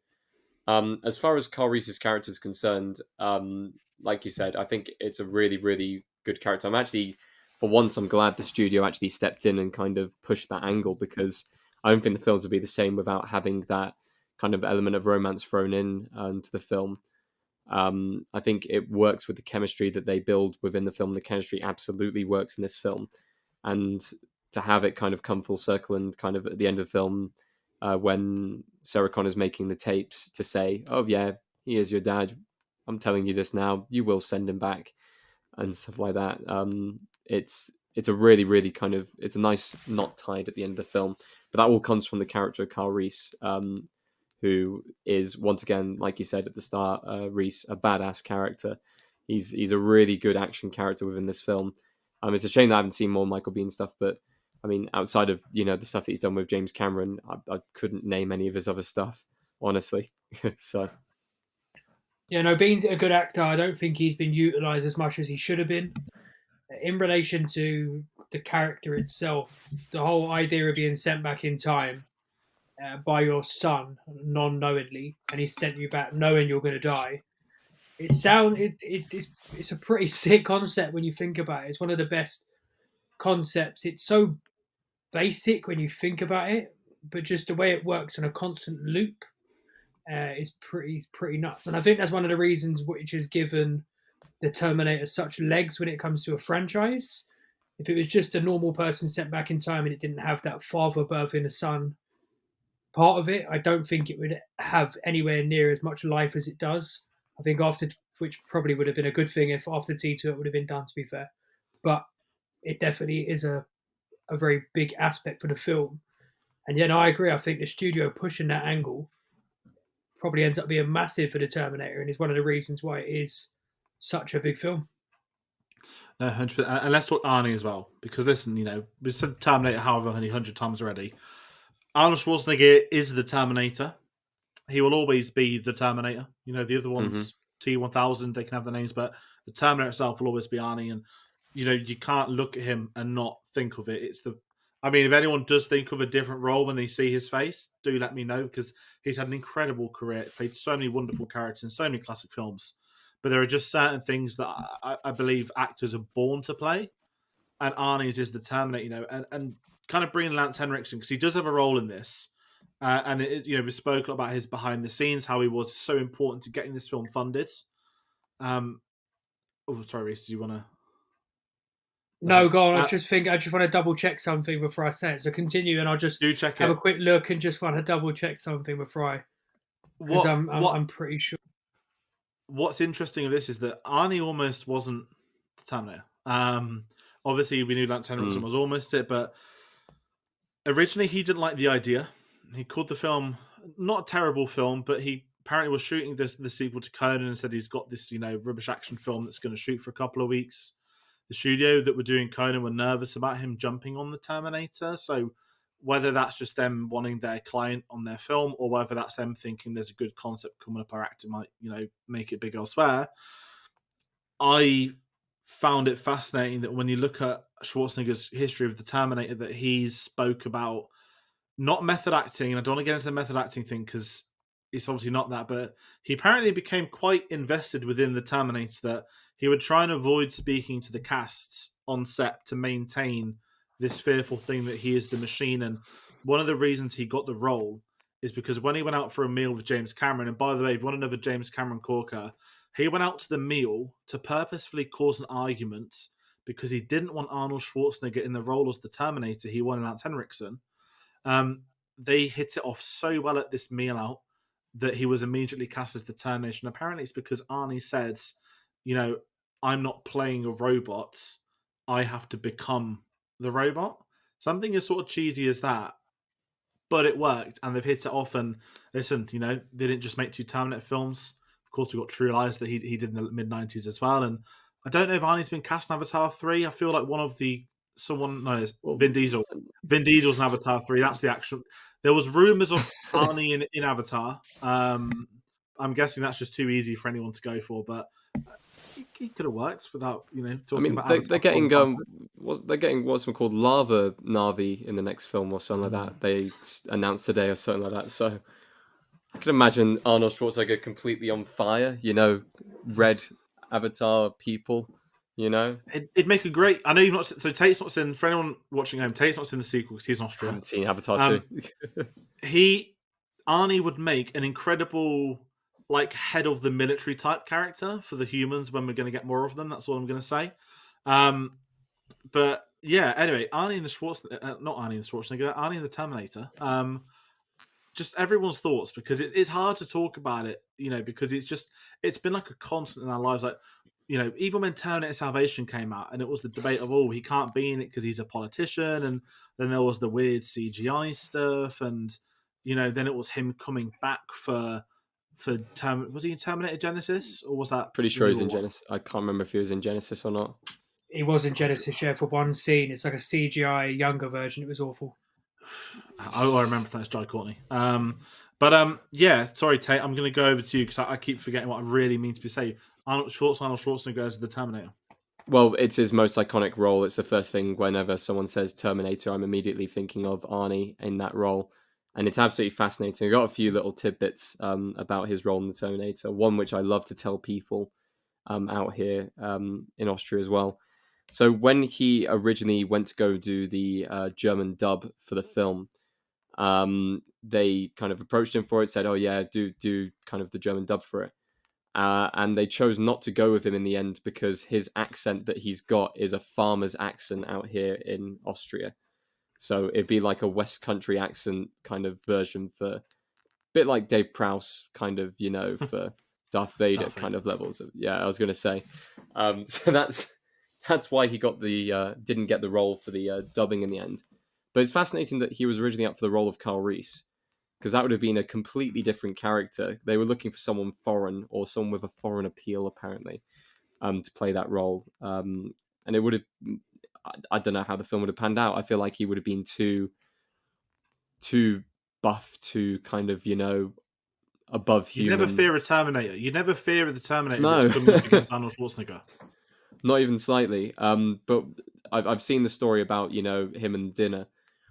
As far as Kyle Reese's character is concerned, like you said, I think it's a really, really good character. I'm actually, for once, I'm glad the studio actually stepped in and kind of pushed that angle, because I don't think the films would be the same without having that kind of element of romance thrown in to the film. I think it works with the chemistry that they build within the film. The chemistry absolutely works in this film, and to have it kind of come full circle and kind of at the end of the film, when Sarah Connor's making the tapes to say, "Oh yeah, he is your dad. I'm telling you this now. You will send him back," and stuff like that. It's a really, really kind of, it's a nice knot tied at the end of the film. But that all comes from the character of Kyle Reese, who is, once again, like you said at the start, Reece, a badass character. He's a really good action character within this film. It's a shame that I haven't seen more Michael Biehn stuff, but I mean, outside of the stuff that he's done with James Cameron, I couldn't name any of his other stuff, honestly. So Yeah, no, Bean's a good actor. I don't think he's been utilised as much as he should have been. In relation to the character itself, the whole idea of being sent back in time by your son non-knowingly, and he sent you back knowing you're going to die. It's a pretty sick concept when you think about it. It's one of the best concepts. It's so basic when you think about it, but just the way it works on a constant loop is pretty nuts. And I think that's one of the reasons which has given the Terminator such legs when it comes to a franchise. If it was just a normal person sent back in time and it didn't have that father birthing a son part of it, I don't think it would have anywhere near as much life as it does. I think which probably would have been a good thing if after T2 it would have been done, to be fair. But it definitely is a very big aspect for the film. And yeah, no, I agree. I think the studio pushing that angle probably ends up being massive for the Terminator, and is one of the reasons why it is such a big film. No, 100%. And let's talk Arnie as well, because listen, we've said Terminator however many 100 times already. Arnold Schwarzenegger is the Terminator. He will always be the Terminator. The other ones, T-1000, they can have the names, but the Terminator itself will always be Arnie. And, you can't look at him and not think of it. If anyone does think of a different role when they see his face, do let me know, because he's had an incredible career, played so many wonderful characters in so many classic films. But there are just certain things that I believe actors are born to play. And Arnie's is the Terminator, and kind of bringing Lance Henriksen, because he does have a role in this. And we spoke about his behind the scenes, how he was so important to getting this film funded. Sorry, Reece, do you want to? No, go on. I just want to double check something before I say it. So continue, and I'll just have a quick look and just want to double check something before I. Because I'm pretty sure. What's interesting of this is that Arnie almost wasn't the Terminator. Obviously, we knew Lance Henriksen was almost it, but originally he didn't like the idea. He called the film not a terrible film, but he apparently was shooting the sequel to Conan and said he's got this, rubbish action film that's going to shoot for a couple of weeks. The studio that were doing Conan were nervous about him jumping on the Terminator. So whether that's just them wanting their client on their film, or whether that's them thinking there's a good concept coming up, our actor might, make it big elsewhere. I found it fascinating that when you look at Schwarzenegger's history of the Terminator, that he spoke about not method acting, and I don't want to get into the method acting thing because it's obviously not that, but he apparently became quite invested within the Terminator, that he would try and avoid speaking to the cast on set to maintain this fearful thing that he is the machine. And one of the reasons he got the role is because when he went out for a meal with James Cameron, and by the way, if you want another James Cameron corker, he went out to the meal to purposefully cause an argument because he didn't want Arnold Schwarzenegger in the role as the Terminator. He wanted Lance Henriksen. They hit it off so well at this meal out that he was immediately cast as the Terminator. And apparently it's because Arnie says, I'm not playing a robot. I have to become the robot. Something as sort of cheesy as that, but it worked, and they've hit it off. And listen, they didn't just make 2 Terminator films. Of course, we've got True Lies that he did in the mid-90s as well. And I don't know if Arnie's been cast in Avatar 3. I feel like it's Vin Diesel. Vin Diesel's in Avatar 3. That's the actual. There was rumours of Arnie in Avatar. I'm guessing that's just too easy for anyone to go for, but he could have worked without, talking about Avatar. They're getting what's called Lava Navi in the next film or something like that. They announced today or something like that. So I can imagine Arnold Schwarzenegger completely on fire. Red Avatar people. It'd make a great. I know you've not. So Tate's not seen. For anyone watching home, Tate's not seen the sequel because he's in Austria. I haven't seen Avatar 2. Arnie would make an incredible, head of the military type character for the humans when we're going to get more of them. That's all I'm going to say. But yeah. Anyway, Arnie and the Schwarzenegger, Arnie and the Terminator. Just everyone's thoughts, because it's hard to talk about it, because it's been like a constant in our lives. Even when Terminator Salvation came out, and it was the debate of, he can't be in it because he's a politician, and then there was the weird CGI stuff, and then it was him coming back was he in Terminator Genesis, or was that? Pretty sure he's in Genesis. I can't remember if he was in Genesis or not. He was in Genesis, yeah, for one scene. It's like a CGI younger version. It was awful. I remember that's Jai Courtney. Yeah, sorry, Tate. I'm going to go over to you because I keep forgetting what I really mean to be saying. Arnold Schwarzenegger as the Terminator. Well, it's his most iconic role. It's the first thing whenever someone says Terminator, I'm immediately thinking of Arnie in that role. And it's absolutely fascinating. I got a few little tidbits about his role in the Terminator. One which I love to tell people out here in Austria as well. So when he originally went to go do the German dub for the film, they kind of approached him for it, said, "Oh yeah, do kind of the German dub for it." And they chose not to go with him in the end because his accent that he's got is a farmer's accent out here in Austria. So it'd be like a West Country accent kind of version for a bit like Dave Prowse kind of, for Darth Vader kind of levels. Yeah, I was going to say. So that's why he got didn't get the role for the dubbing in the end. But it's fascinating that he was originally up for the role of Carl Reece, because that would have been a completely different character. They were looking for someone foreign or someone with a foreign appeal, apparently, to play that role. And it would have, I don't know how the film would have panned out. I feel like he would have been too buff, too kind of, above human. You never fear a Terminator. You never fear the Terminator No. that's coming up against Arnold Schwarzenegger. Not even slightly. But I've seen the story about, him and dinner.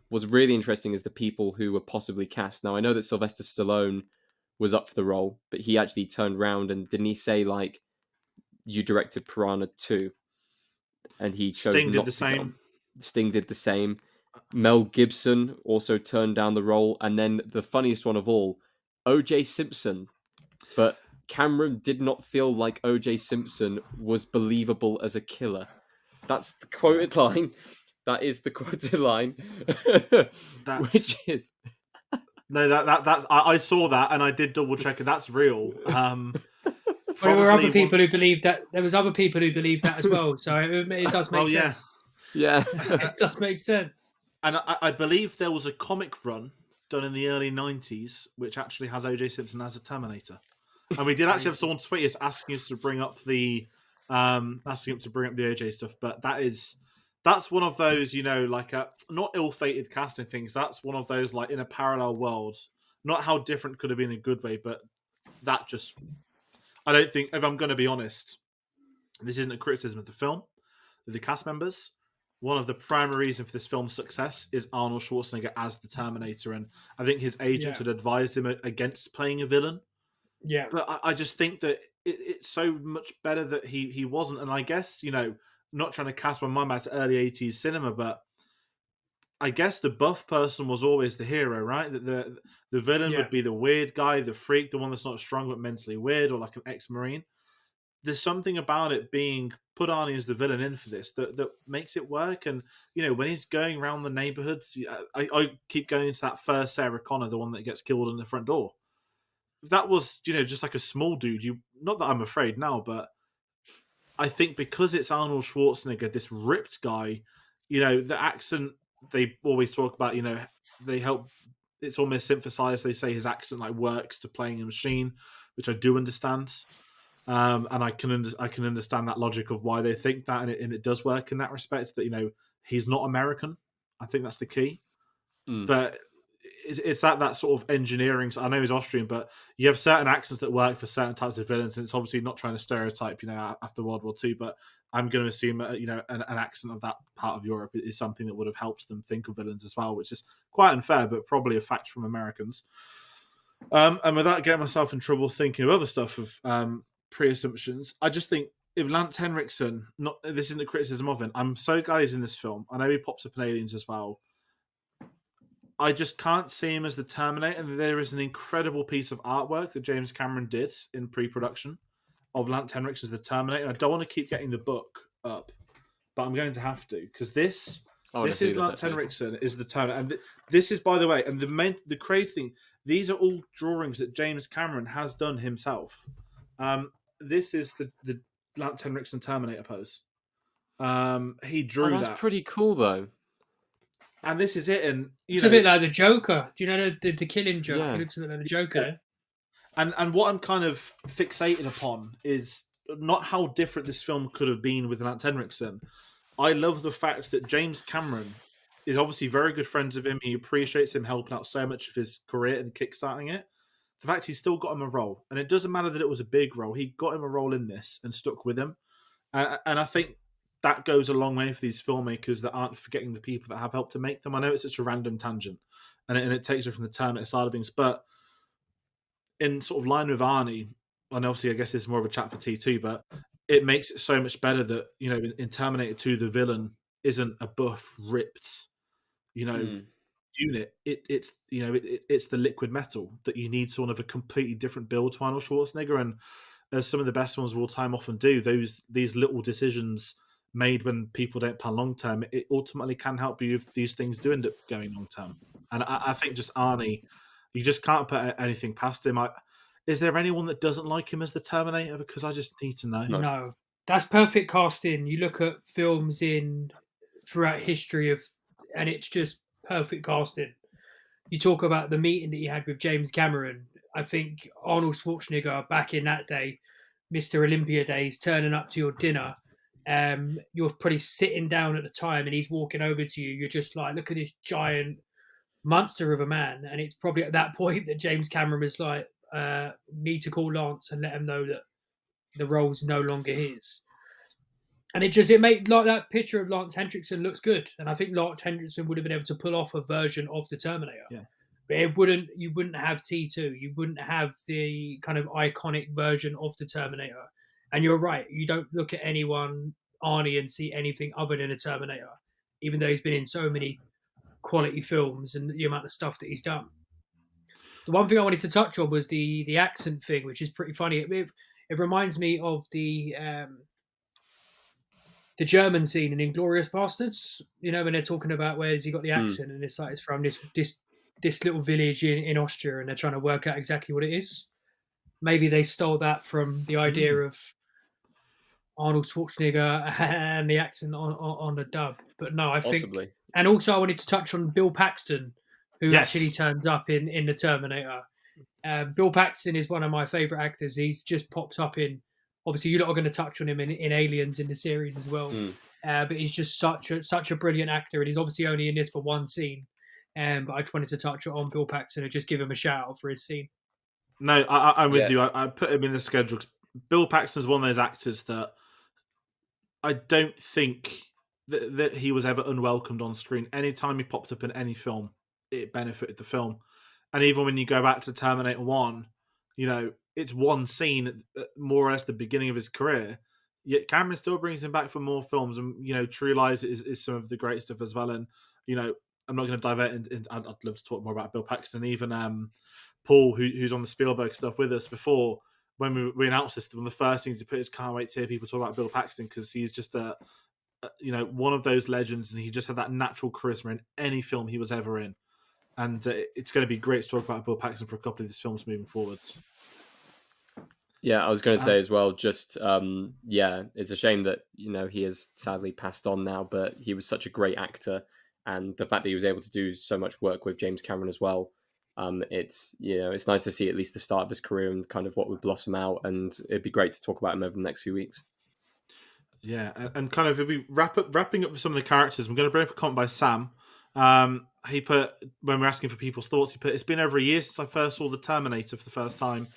What's really interesting is the people who were possibly cast. Now, I know that Sylvester Stallone was up for the role, but he actually turned around and didn't he say, like, you directed Piranha 2? And he chose Sting not did the to same. go. Sting did the same. Mel Gibson also turned down the role. And then the funniest one of all, O.J. Simpson. But Cameron did not feel like O.J. Simpson was believable as a killer. That's the quoted line. That is the quoted line. Which is no, that's I saw that and I did double check it. That's real. There were other people who believed that. There was other people who believed that as well. So it does make sense. Yeah. It does make sense. And I believe there was a comic run done in the early 90s which actually has O.J. Simpson as a Terminator. And we did actually have someone tweet us asking us to bring up the O.J. stuff, but that's one of those, like not ill-fated casting things. That's one of those, like, in a parallel world. Not how different could have been in a good way, but that just... I don't think, if I'm going to be honest, this isn't a criticism of the film, of the cast members. One of the primary reasons for this film's success is Arnold Schwarzenegger as the Terminator, and I think his agents had advised him against playing a villain. Yeah. But I just think that it's so much better that he wasn't, and I guess, not trying to cast my mind back to early 80s cinema, but I guess the buff person was always the hero, right? That the villain would be the weird guy, the freak, the one that's not strong but mentally weird, or like an ex-Marine. There's something about it being put Arnie as the villain in for this that makes it work. And, when he's going around the neighborhoods, I keep going to that first Sarah Connor, the one that gets killed in the front door. If that was, just like a small dude, not that I'm afraid now, but I think because it's Arnold Schwarzenegger, this ripped guy, the accent they always talk about, they help. It's almost synthesized. They say his accent like works to playing a machine, which I do understand, and I can understand that logic of why they think that, and it does work in that respect. That he's not American. I think that's the key, but. It's that sort of engineering. I know he's Austrian, but you have certain accents that work for certain types of villains, and it's obviously not trying to stereotype, after World War II. But I'm going to assume, an accent of that part of Europe is something that would have helped them think of villains as well, which is quite unfair, but probably a fact from Americans. And without getting myself in trouble thinking of other stuff of pre-assumptions, I just think if Lance Henriksen, this isn't a criticism of him, I'm so glad he's in this film. I know he pops up in Aliens as well. I just can't see him as the Terminator. And there is an incredible piece of artwork that James Cameron did in pre-production of Lance Henriksen as the Terminator. And I don't want to keep getting the book up, but I'm going to have to, because this is Lance Henriksen is the Terminator. And this is, by the way, and the crazy thing, these are all drawings that James Cameron has done himself. This is the Lance Henriksen Terminator pose. He drew that. That's pretty cool, though. And this is it, and it's a bit like the Joker. Do you know the Killing Joke? Yeah. He looks a bit like the Joker. Yeah. And what I'm kind of fixated upon is not how different this film could have been with Lance Henriksen, I love the fact that James Cameron is obviously very good friends with him. He appreciates him helping out so much of his career and kickstarting it. The fact he's still got him a role, and it doesn't matter that it was a big role. He got him a role in this and stuck with him, and I think that goes a long way for these filmmakers that aren't forgetting the people that have helped to make them. I know it's such a random tangent, and it takes me from the Terminator side of things, but in sort of line with Arnie, and obviously I guess this is more of a chat for T2, but it makes it so much better that, in Terminator 2, the villain isn't a buff, ripped, you know, Mm. unit. It's the liquid metal that you need someone of a completely different build to Arnold Schwarzenegger, and as some of the best ones of all time often do, these little decisions made when people don't plan long term, it ultimately can help you if these things do end up going long term. And I think just Arnie, you just can't put anything past him. Is there anyone that doesn't like him as the Terminator? Because I just need to know. No, that's perfect casting. You look at films in throughout history and it's just perfect casting. You talk about the meeting that you had with James Cameron. I think Arnold Schwarzenegger back in that day, Mr. Olympia days, turning up to your dinner. You're probably sitting down at the time and he's walking over to you. You're just like, look at this giant monster of a man. And it's probably at that point that James Cameron was like, need to call Lance and let him know that the role's no longer his. And it made like that picture of Lance Henriksen looks good. And I think Lance Henriksen would have been able to pull off a version of the Terminator. Yeah. But you wouldn't have T2. You wouldn't have the kind of iconic version of the Terminator. And you're right, you don't look at anyone, Arnie, and see anything other than a Terminator, even though he's been in so many quality films and the amount of stuff that he's done. The one thing I wanted to touch on was the accent thing, which is pretty funny. It reminds me of the German scene in Inglorious Bastards. You know, when they're talking about where's he got the accent, and it's like it's from this little village in Austria, and they're trying to work out exactly what it is. Maybe they stole that from the idea of Arnold Schwarzenegger and the accent on the dub. But no, I Possibly. think. And also, I wanted to touch on Bill Paxton, who Yes. actually turns up in the Terminator. Bill Paxton is one of my favourite actors. He's just popped up in. Obviously, you're not going to touch on him in Aliens in the series as well. But he's just such a brilliant actor, and he's obviously only in this for one scene. But I just wanted to touch on Bill Paxton and just give him a shout out for his scene. No, I'm with you. I put him in the schedule. Bill Paxton is one of those actors that I don't think that he was ever unwelcomed on screen. Anytime he popped up in any film, it benefited the film. And even when you go back to Terminator 1, it's one scene at more or less the beginning of his career. Yet Cameron still brings him back for more films. And, True Lies is some of the great stuff as well. And, I'm not going to divert into I'd love to talk more about Bill Paxton. Even Paul, who's on the Spielberg stuff with us before, when we announced this, one of the first things he put is can't wait to hear people talk about Bill Paxton because he's just one of those legends, and he just had that natural charisma in any film he was ever in. And it's going to be great to talk about Bill Paxton for a couple of these films moving forwards. Yeah, I was going to say as well, just, it's a shame that, he has sadly passed on now, but he was such a great actor. And the fact that he was able to do so much work with James Cameron as well, it's nice to see at least the start of his career and kind of what would blossom out. And it'd be great to talk about him over the next few weeks. Yeah, and kind of if we wrapping up with some of the characters, I'm going to bring up a comment by Sam. He put, when we're asking for people's thoughts, he put, it's been over a year since I first saw the Terminator for the first time.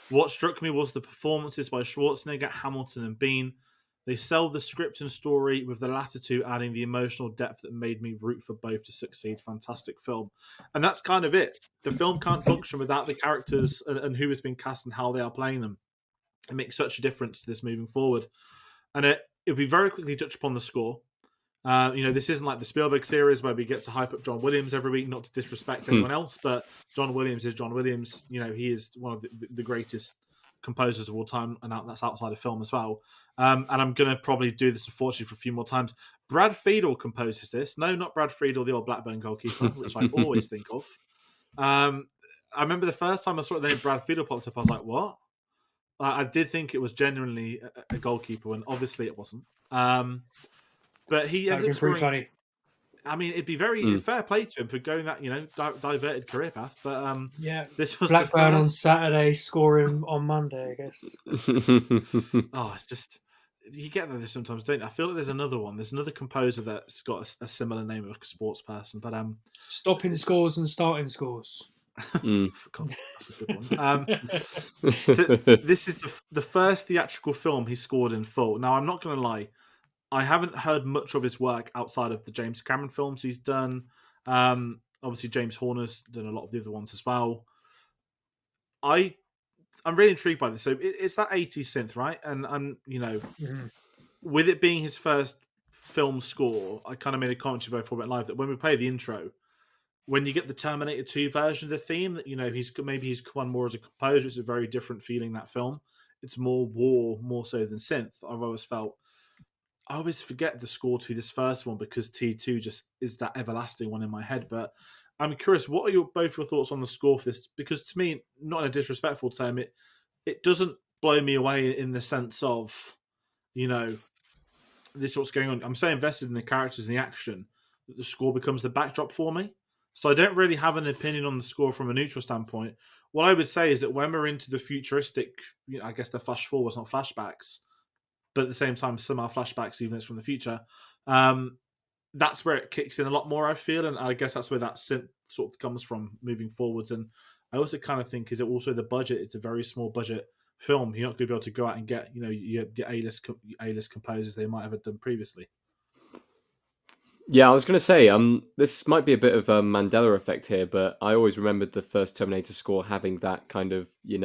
What struck me was the performances by Schwarzenegger, Hamilton, and Bean. They sell the script and story, with the latter two adding the emotional depth that made me root for both to succeed. Fantastic film. And that's kind of it. The film can't function without the characters and who has been cast and how they are playing them. It makes such a difference to this moving forward. And it'll be very quickly touched upon the score. This isn't like the Spielberg series where we get to hype up John Williams every week, not to disrespect anyone else, but John Williams is John Williams. He is one of the greatest composers of all time, and that's outside of film as well. And I'm going to probably do this, unfortunately, for a few more times. Brad Friedel composes this. No, not Brad Friedel, the old Blackburn goalkeeper, which I always think of. I remember the first time I saw the name Brad Friedel popped up, I was like, what? I did think it was genuinely a goalkeeper, and obviously it wasn't. But he ended up scoring. Funny. I mean, it'd be very fair play to him for going that diverted career path. But this was Blackburn on Saturday, scoring on Monday, I guess. Oh, it's just you get that sometimes, don't you? I feel like there's another one. There's another composer that's got a similar name of like a sports person, but Stopping scores and starting scores. for God's sake, that's a good one. So this is the first theatrical film he scored in full. Now, I'm not going to lie, I haven't heard much of his work outside of the James Cameron films he's done. Obviously, James Horner's done a lot of the other ones as well. I'm really intrigued by this. So it's that 80s synth, right? And with it being his first film score, I kind of made a comment to both for it live that when we play the intro, when you get the Terminator 2 version of the theme, that he's come on more as a composer. It's a very different feeling, that film. It's more war, more so than synth. I've always felt. I always forget the score to this first one because T2 just is that everlasting one in my head. But I'm curious, what are both your thoughts on the score for this? Because to me, not in a disrespectful term, it doesn't blow me away in the sense of, this is what's going on. I'm so invested in the characters and the action that the score becomes the backdrop for me. So I don't really have an opinion on the score from a neutral standpoint. What I would say is that when we're into the futuristic, I guess the flash forwards, not flashbacks, but at the same time, some are flashbacks, even though it's from the future. That's where it kicks in a lot more, I feel, and I guess that's where that synth sort of comes from moving forwards. And I also kind of think, is it also the budget? It's a very small budget film. You're not going to be able to go out and get, your A-list composers they might have done previously. Yeah, I was going to say, this might be a bit of a Mandela effect here, but I always remembered the first Terminator score having that kind of, I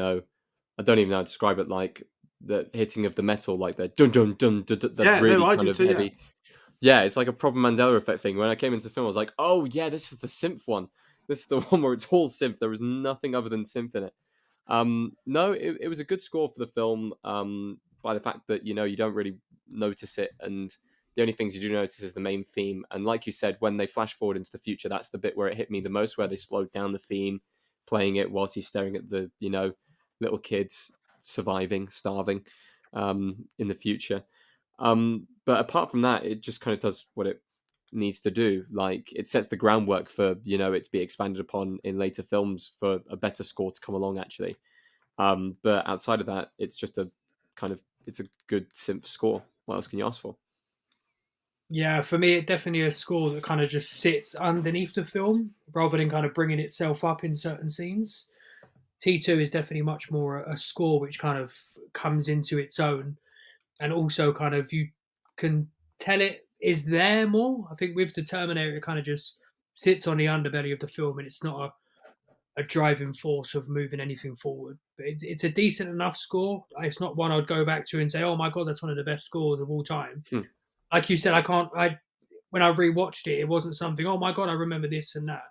don't even know how to describe it, like the hitting of the metal, like the dun dun dun dun, dun that really kind of too, heavy. Yeah, it's like a proper Mandela effect thing. When I came into the film, I was like, oh yeah, this is the synth one. This is the one where it's all synth. There was nothing other than synth in it. No, it was a good score for the film. By the fact that you don't really notice it, and the only things you do notice is the main theme. And like you said, when they flash forward into the future, that's the bit where it hit me the most, where they slowed down the theme, playing it whilst he's staring at the little kids starving in the future. But apart from that, it just kind of does what it needs to do. Like, it sets the groundwork for it to be expanded upon in later films for a better score to come along, actually. But outside of that, it's just it's a good synth score. What else can you ask for? Yeah, for me, it definitely a score that kind of just sits underneath the film rather than kind of bringing itself up in certain scenes. T2 is definitely much more a score which kind of comes into its own, and also kind of you can tell it is there more. I think with the Terminator, it kind of just sits on the underbelly of the film, and it's not a driving force of moving anything forward. But it's a decent enough score. It's not one I'd go back to and say, "Oh my god, that's one of the best scores of all time." Like you said, when I rewatched it, it wasn't something, "Oh my god, I remember this and that."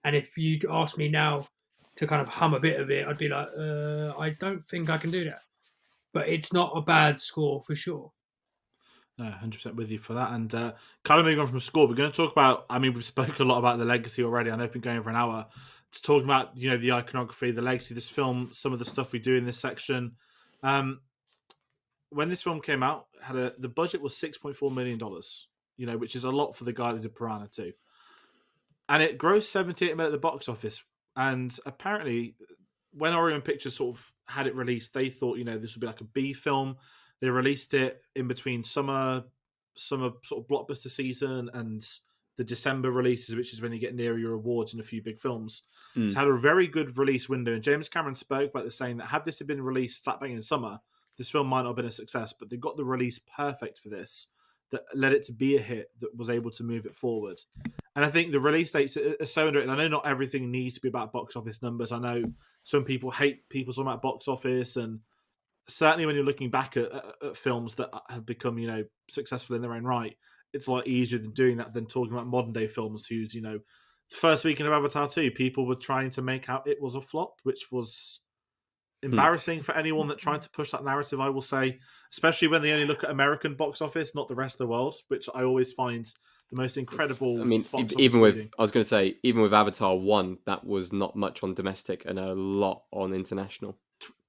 And if you ask me now to kind of hum a bit of it, I'd be like, I don't think I can do that. But it's not a bad score for sure. No, 100% with you for that. And kind of moving on from score, we're going to talk about, we've spoken a lot about the legacy already. I know we've been going for an hour to talk about, the iconography, the legacy of this film, some of the stuff we do in this section. When this film came out, the budget was $6.4 million, which is a lot for the guy that did Piranha 2. And it grossed $78 million at the box office. And apparently, when Orion Pictures sort of had it released, they thought, this would be like a B film. They released it in between summer sort of blockbuster season and the December releases, which is when you get near your awards and a few big films. It's had a very good release window. And James Cameron spoke about this, saying that had this been released slap bang in summer, this film might not have been a success, but they got the release perfect for this, that led it to be a hit, that was able to move it forward. And I think the release dates are so underrated. I know not everything needs to be about box office numbers. I know some people hate people talking about box office, and certainly when you're looking back at films that have become, successful in their own right, it's a lot easier than doing that than talking about modern day films whose, the first weekend of Avatar 2, people were trying to make out it was a flop, which was embarrassing for anyone that tried to push that narrative, I will say, especially when they only look at American box office, not the rest of the world, which I always find the most incredible. Even with Avatar 1, that was not much on domestic and a lot on international.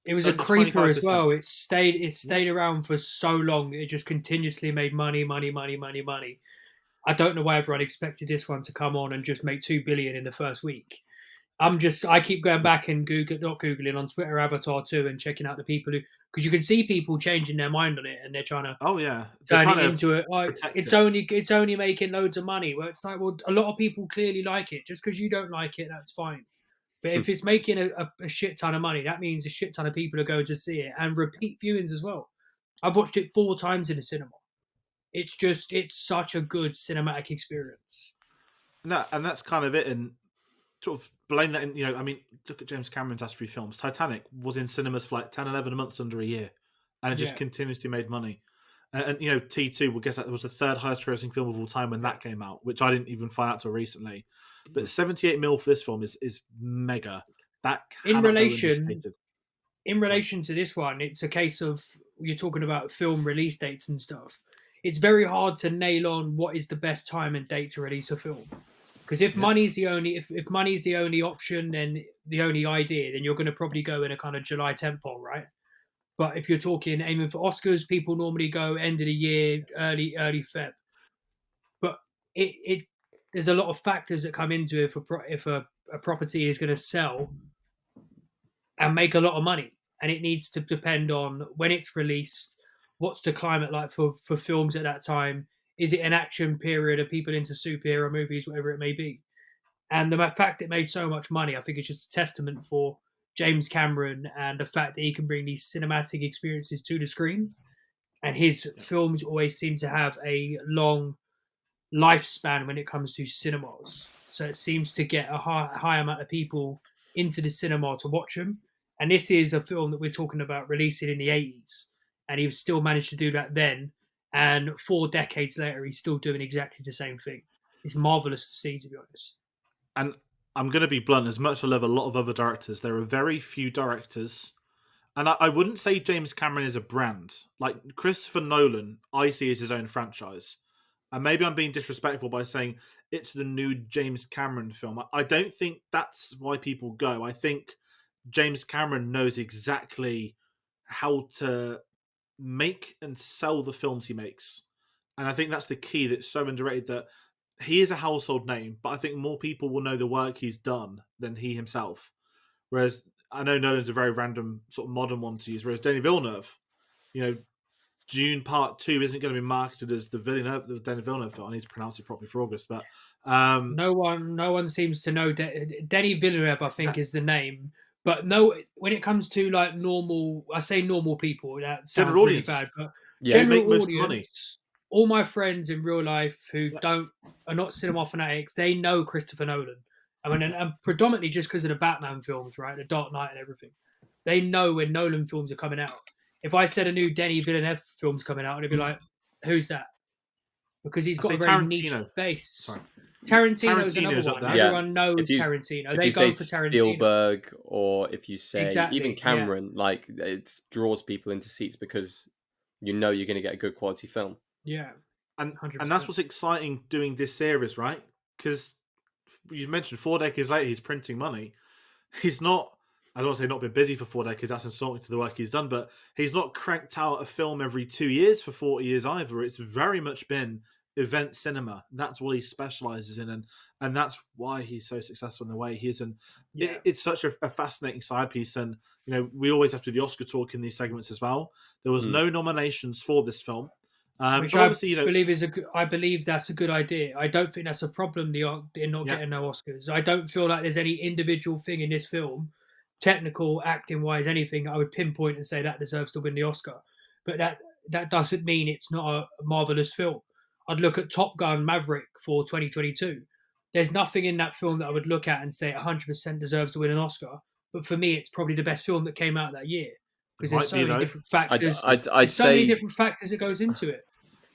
It was a creeper 25%. As well. It stayed around for so long. It just continuously made money. I don't know why everyone expected this one to come on and just make $2 billion in the first week. I keep going back and not Googling on Twitter Avatar 2 and checking out the people because you can see people changing their mind on it, and they're trying to Oh yeah, they're turn trying it to into protect it's it. only making loads of money. Well, it's like, well, a lot of people clearly like it. Just because you don't like it, that's fine. But if it's making a shit ton of money, that means a shit ton of people are going to see it and repeat viewings as well. I've watched it 4 times in the cinema. It's such a good cinematic experience. No, and that's kind of it. And sort of blame that in, I mean, look at James Cameron's last 3 films. Titanic was in cinemas for like 10, 11 months under a year, and it just Yeah. continuously made money. And T2, we'll guess that was the third highest grossing film of all time when that came out, which I didn't even find out till recently. But 78 mil for this film is mega. That In cannot go relation understated. in Sorry. relation to this one, it's a case of you're talking about film release dates and stuff. It's very hard to nail on what is the best time and date to release a film. Because if Yeah. money's the only if money's the only option, then the only idea, then you're going to probably go in a kind of July tempo, right? But if you're talking aiming for Oscars, people normally go end of the year, early Feb. But it there's a lot of factors that come into it if a property is going to sell and make a lot of money, and it needs to depend on when it's released, what's the climate like for films at that time. Is it an action period? Are people into superhero movies, whatever it may be? And the fact it made so much money, I think it's just a testament for James Cameron and the fact that he can bring these cinematic experiences to the screen. And his films always seem to have a long lifespan when it comes to cinemas. So it seems to get a high amount of people into the cinema to watch them. And this is a film that we're talking about releasing in the 80s. And he still managed to do that then. And 4 decades later, he's still doing exactly the same thing. It's marvelous to see, to be honest. And I'm going to be blunt, as much as I love a lot of other directors, there are very few directors. And I wouldn't say James Cameron is a brand. Like Christopher Nolan, I see as his own franchise. And maybe I'm being disrespectful by saying it's the new James Cameron film. I don't think that's why people go. I think James Cameron knows exactly how to make and sell the films he makes. And I think that's the key that's so underrated, that he is a household name, but I think more people will know the work he's done than he himself. Whereas I know Nolan's a very random sort of modern one to use, whereas Denis Villeneuve, Dune Part 2 isn't going to be marketed as the Denis Villeneuve film. I need to pronounce it properly for August, but no one seems to know. Denis Villeneuve, I think, is the name. But no, when it comes to like normal, I say normal people, that sounds general really audience, bad, but Yeah. they make general most money. audience, all my friends in real life who Yeah. are not cinema fanatics, they know Christopher Nolan. I mean, and predominantly just because of the Batman films, right? The Dark Knight and everything. They know when Nolan films are coming out. If I said a new Denis Villeneuve film's coming out, they'd be like, "Who's that?" Because he's I got say a very niche Tarantino. base. Sorry. Tarantino's another Tarantino's up one. there. Yeah. Everyone knows Tarantino. If They you go say for Tarantino. Spielberg, or if you say Exactly, even yeah. Cameron, like it draws people into seats because you're going to get a good quality film. Yeah. And 100%. that's what's exciting doing this series, right? Because you mentioned 4 decades later, he's printing money. He's not, I don't want to say not been busy for 4 decades, that's insulting to the work he's done, but he's not cranked out a film every 2 years for 40 years either. It's very much been event cinema. That's what he specializes in, and that's why he's so successful in the way he is. And it's such a fascinating side piece. And we always have to do the Oscar talk in these segments as well. There was no nominations for this film, which but obviously I believe that's a good idea. I don't think that's a problem. They're not getting no Oscars. I don't feel like there's any individual thing in this film, technical, acting wise, anything I would pinpoint and say that deserves to win the Oscar. But that doesn't mean it's not a marvelous film. I'd look at Top Gun Maverick for 2022. There's nothing in that film that I would look at and say 100% deserves to win an Oscar. But for me, it's probably the best film that came out that year because there's so many different factors. I'd so many different factors that goes into it.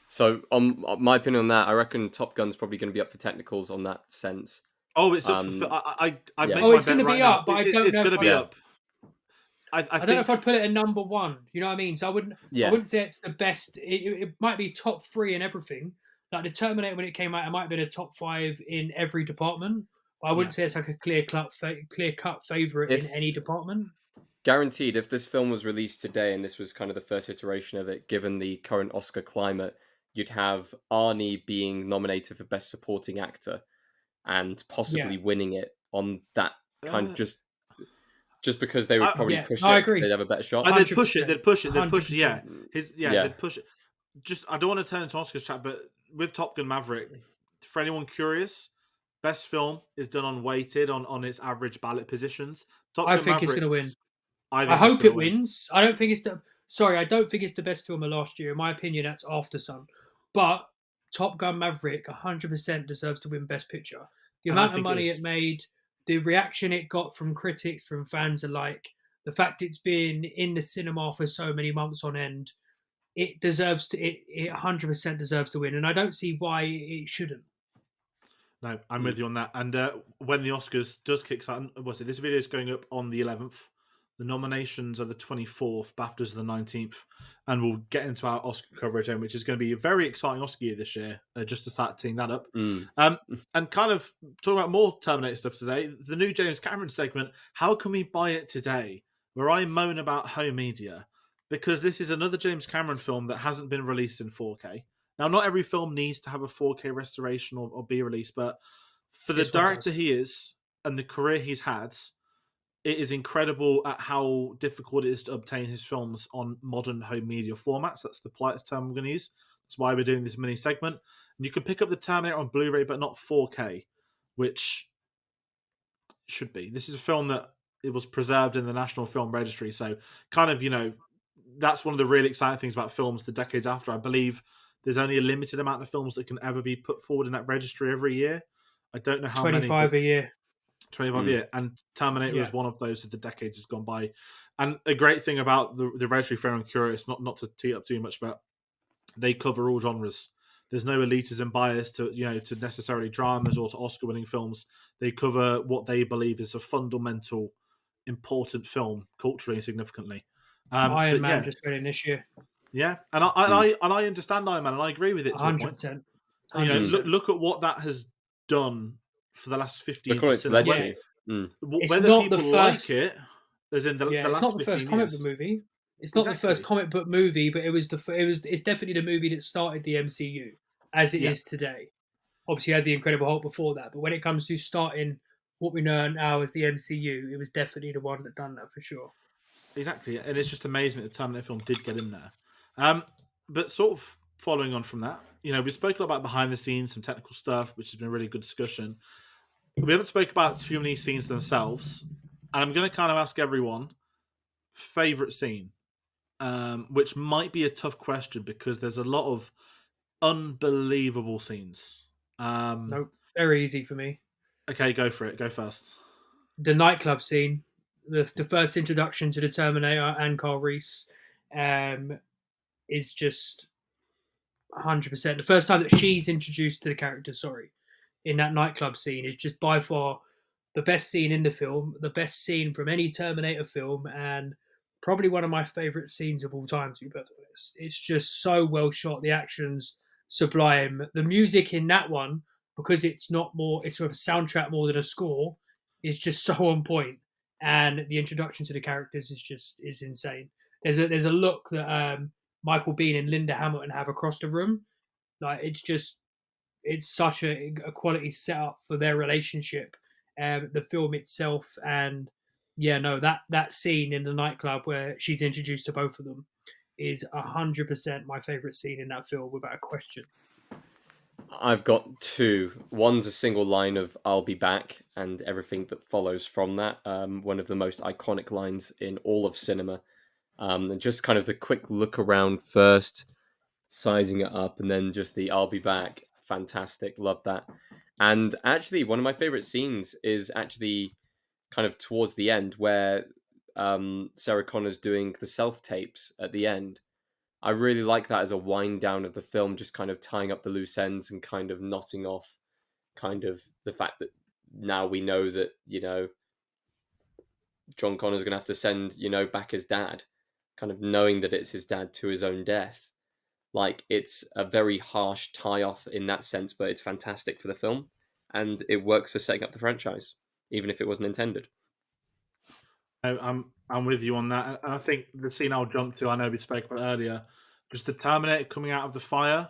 So, my opinion on that, I reckon Top Gun's probably going to be up for technicals on that sense. Oh, it's up for. I yeah. make my it's going to be up, but I don't know. It's going to be up. I don't know if I'd put it at number 1. You know what I mean? So I wouldn't say it's the best. It might be top 3 in everything. Like the Terminator, when it came out, it might have been a top 5 in every department. But I wouldn't say it's like a clear cut favorite in any department. Guaranteed, if this film was released today and this was kind of the first iteration of it, given the current Oscar climate, you'd have Arnie being nominated for Best Supporting Actor and possibly winning it on that kind of just. just because they would probably Yeah, push I it because agree. they'd have a better shot. And they'd push it. 100%. They'd push it. They'd push it. Yeah, 100%. Yeah. they'd push it. Just I don't want to turn into Oscars chat, but with Top Gun Maverick, for anyone curious, best film is done on weighted on its average ballot positions. Top I Gun think it's going to Mavericks, win. I I think it's hope going it to win. wins. I don't think it's the. Sorry, I don't think it's the best film of last year. In my opinion, that's After Sun. But Top Gun Maverick 100% deserves to win Best Picture. The And I amount of think it money is. it made, the reaction it got from critics, from fans alike, the fact it's been in the cinema for so many months on end, it deserves to. It 100% deserves to win, and I don't see why it shouldn't. No, I'm with you on that. And when the Oscars does kick start, what's it? This video is going up on the 11th. The nominations are the 24th, BAFTAs are the 19th, and we'll get into our Oscar coverage, which is going to be a very exciting Oscar year this year, just to start teeing that up. And kind of talking about more Terminator stuff today, the new James Cameron segment, How Can We Buy It Today? Where I moan about home media, because this is another James Cameron film that hasn't been released in 4K. Now, not every film needs to have a 4K restoration or be released, but for the This one director does. he is and the career he's had, it is incredible at how difficult it is to obtain his films on modern home media formats. That's the politest term I'm going to use. That's why we're doing this mini segment. And you can pick up the Terminator on Blu-ray, but not 4K, which should be. This is a film that it was preserved in the National Film Registry. So kind of, that's one of the really exciting things about films the decades after. I believe there's only a limited amount of films that can ever be put forward in that registry every year. I don't know how many, 25 but a year. 25 year. And Terminator Yeah. is one of those that the decades has gone by. And a great thing about the registry, for anyone curious, not to tee up too much, but they cover all genres. There's no elitism bias to necessarily dramas or to Oscar-winning films. They cover what they believe is a fundamental, important film culturally and significantly. Iron But Man just went in this year. yeah, and I understand Iron Man, and I agree with it to a point. 100%. Look at what that has done for the last 50 Look years. what of it's cinema. led to. It's Whether not the people first. like it, as in the Yeah, it's last not the 15 first comic years. book movie. It's not the first Exactly. comic book movie, but it's definitely the movie that started the MCU as it Yeah. is today. Obviously, you had the Incredible Hulk before that, but when it comes to starting what we know now as the MCU, it was definitely the one that done that for sure. Exactly, and it's just amazing that the Terminator film did get in there. But sort of following on from that, we spoke a lot about behind the scenes, some technical stuff, which has been a really good discussion. We haven't spoke about too many scenes themselves, and I'm going to kind of ask everyone favorite scene, which might be a tough question because there's a lot of unbelievable scenes. No, very easy for me. Okay, go for it. Go first. The nightclub scene, the first introduction to the Terminator and Carl Reece, is just 100%. The first time that she's introduced to the character, in that nightclub scene is just by far the best scene in the film, the best scene from any Terminator film, and probably one of my favorite scenes of all time, to be perfectly honest. It's just so well shot. The action's sublime. The music in that one, because it's sort of a soundtrack more than a score, is just so on point. And the introduction to the characters is insane. There's a look that Michael Biehn and Linda Hamilton have across the room. Like it's such a quality setup for their relationship, the film itself, and that scene in the nightclub where she's introduced to both of them is 100% my favorite scene in that film without a question. I've got two. One's a single line of "I'll be back" and everything that follows from that. One of the most iconic lines in all of cinema. And just kind of the quick look around first, sizing it up, and then just the "I'll be back." Fantastic, love that. And actually, one of my favorite scenes is actually kind of towards the end where Sarah Connor's doing the self tapes at the end. I really like that as a wind down of the film, just kind of tying up the loose ends and kind of knotting off kind of the fact that now we know that, John Connor's going to have to send, back his dad, kind of knowing that it's his dad to his own death. Like, it's a very harsh tie off in that sense, but it's fantastic for the film and it works for setting up the franchise, even if it wasn't intended. I'm with you on that, and I think the scene I'll jump to, I know we spoke about earlier, just the Terminator coming out of the fire.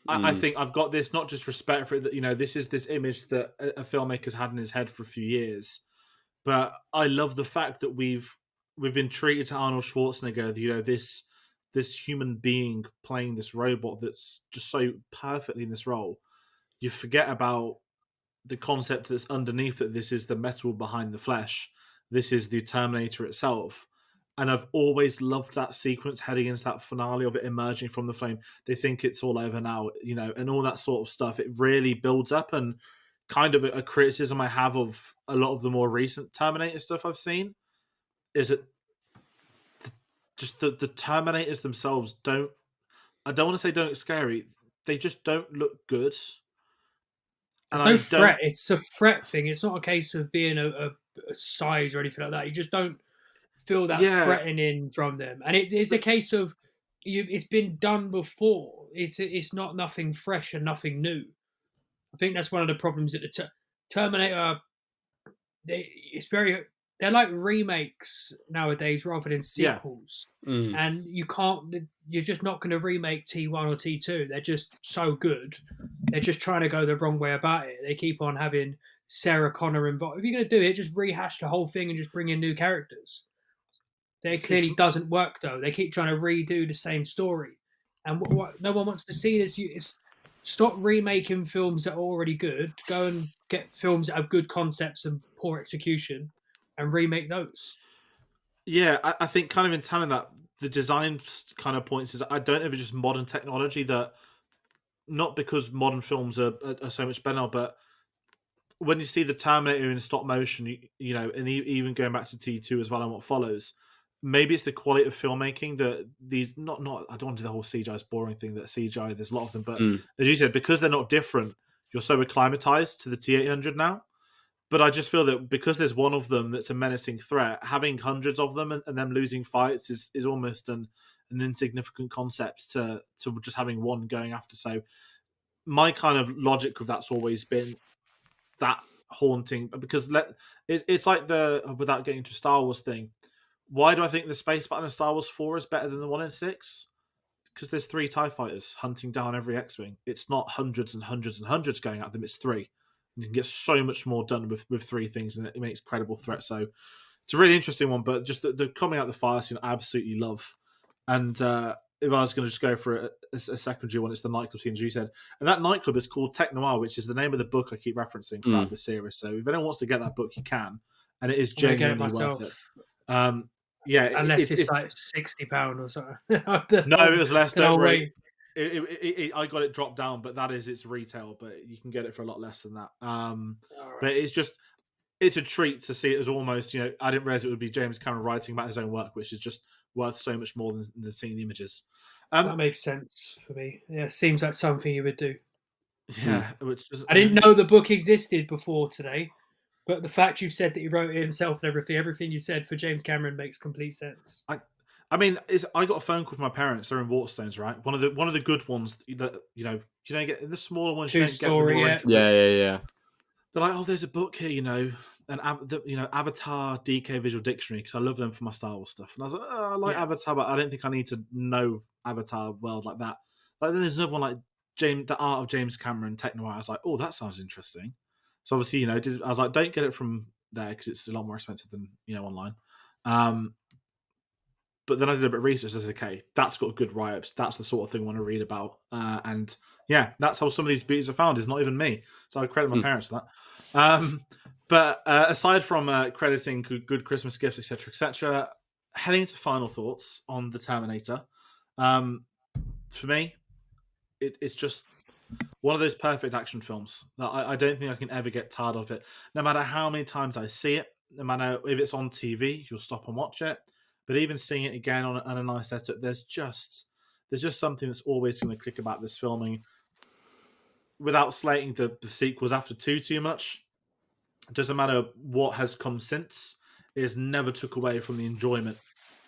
I think I've got this not just respect for it, that this is this image that a filmmaker's had in his head for a few years, but I love the fact that we've been treated to Arnold Schwarzenegger, this human being playing this robot that's just so perfectly in this role. You forget about the concept that's underneath that this is the metal behind the flesh. This is the Terminator itself. And I've always loved that sequence heading into that finale of it emerging from the flame. They think it's all over now, and all that sort of stuff. It really builds up, and kind of a criticism I have of a lot of the more recent Terminator stuff I've seen is that just the Terminators themselves don't. I don't want to say don't look scary. They just don't look good. And There's no I threat. don't. It's a threat thing. It's not a case of being a size or anything like that. You just don't feel that Yeah, threatening from them, and it's a but case of it's been done before. It's not nothing fresh and nothing new. I think that's one of the problems that the Terminator. It's very they're like remakes nowadays rather than yeah, sequels, Mm. and you're just not going to remake T1 or T2. They're just so good. They're just trying to go the wrong way about it. They keep on having Sarah Connor involved. If you're going to do it, just rehash the whole thing and just bring in new characters. It it's clearly doesn't work though. They keep trying to redo the same story, and what no one wants to see is stop remaking films that are already good. Go and get films that have good concepts and poor execution, and remake those. yeah. I think kind of in telling that the design kind of points is I don't know if it's just modern technology that not because modern films are so much better, but when you see the Terminator in stop motion, and even going back to T2 as well and what follows, maybe it's the quality of filmmaking that these not I don't want to do the whole CGI is boring thing that CGI there's a lot of them, but Mm. as you said, because they're not different, you're so acclimatized to the T800 now. But I just feel that because there's one of them that's a menacing threat, having hundreds of them and them losing fights is almost an insignificant concept to just having one going after. So my kind of logic of that's always been that haunting because it's like the without getting to Star Wars thing. Why do I think the space battle in Star Wars 4 is better than the one in 6? Because there's 3 TIE fighters hunting down every X-Wing. It's not hundreds and hundreds and hundreds going at them, it's 3. And you can get so much more done with 3 things, and it makes credible threats. So it's a really interesting one, but just the coming out the fire scene, I absolutely love. And if I was going to just go for a secondary one, it's the nightclub scene, as you said. And that nightclub is called Tech Noir, which is the name of the book I keep referencing throughout Mm. the series. So if anyone wants to get that book, you can. And it is I'm gonna get it genuinely worth myself, it. Yeah, unless it's it's like £60 or something. no, it was less. Then Don't I'll worry. wait. I got it dropped down, but that is its retail. But you can get it for a lot less than that. All right. But it's a treat to see it as almost. I didn't realize it would be James Cameron writing about his own work, which is just worth so much more than seeing the images. That makes sense for me. Yeah, seems like something you would do. Mm. Yeah, which doesn't. I didn't know the book existed before today, but the fact you've said that he wrote it himself and everything you said for James Cameron makes complete sense. I mean, I got a phone call from my parents. They're in Waterstones, right? One of the good ones that you don't get the smaller ones. You True don't get the story, more yeah. intricate. Yeah. They're like, oh, there's a book here, Avatar DK Visual Dictionary, because I love them for my Star Wars stuff. And I was like, oh, I like Yeah. Avatar, but I don't think I need to know Avatar world like that. Like then there's another one like The Art of James Cameron Tech Noir. I was like, oh, that sounds interesting. So obviously, I was like, don't get it from there because it's a lot more expensive than online. But then I did a bit of research. I said, okay, that's got good write-ups. That's the sort of thing I want to read about. And yeah, that's how some of these beauties are found. Is not even me. So I credit my parents for that. But aside from crediting good Christmas gifts, etc., heading into final thoughts on the Terminator. For me, it's just one of those perfect action films that I don't think I can ever get tired of it. No matter how many times I see it, no matter if it's on TV, you'll stop and watch it. But even seeing it again on a nice setup, there's just something that's always going to click about this filming. Without slating the sequels after too much, it doesn't matter what has come since. It has never took away from the enjoyment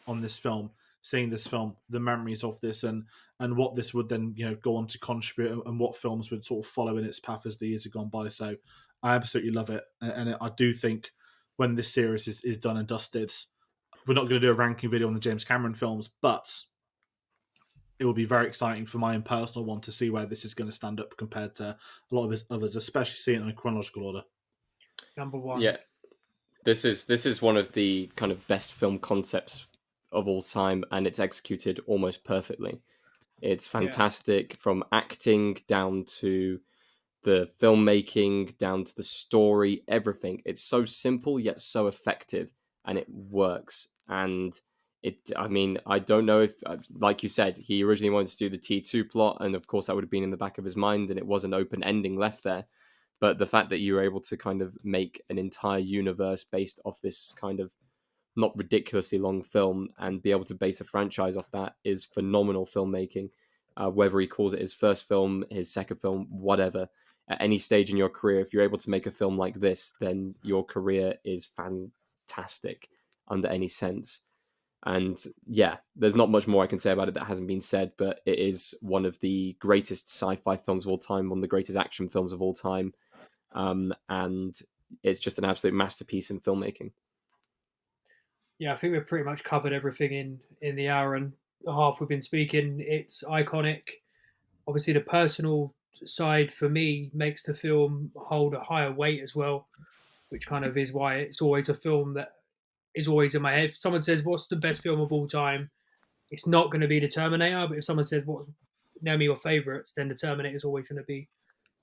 on this film, seeing this film, the memories of this, and what this would then go on to contribute, and what films would sort of follow in its path as the years have gone by. So I absolutely love it, and I do think when this series is done and dusted, we're not going to do a ranking video on the James Cameron films, but it will be very exciting for my own personal one to see where this is going to stand up compared to a lot of his others, especially seeing it in a chronological order. Number one. Yeah. This is one of the kind of best film concepts of all time, and it's executed almost perfectly. It's fantastic from acting down to the filmmaking, down to the story, everything. It's so simple yet so effective, and it works. And I mean, I don't know if, like you said, he originally wanted to do the T2 plot, and of course that would have been in the back of his mind, and it was an open ending left there. But the fact that you were able to kind of make an entire universe based off this kind of not ridiculously long film and be able to base a franchise off that is phenomenal filmmaking. Whether he calls it his first film, his second film, whatever, at any stage in your career, if you're able to make a film like this, then your career is fantastic under any sense. And yeah, there's not much more I can say about it that hasn't been said, but it is one of the greatest sci-fi films of all time, one of the greatest action films of all time. And it's just an absolute masterpiece in filmmaking. Yeah, I think we've pretty much covered everything in the hour and a half we've been speaking. It's iconic. Obviously, the personal side for me makes the film hold a higher weight as well, which kind of is why it's always a film that is always in my head. If someone says, "What's the best film of all time?" It's not going to be the Terminator, but if someone says, "What's name me your favorites?" then the Terminator is always going to be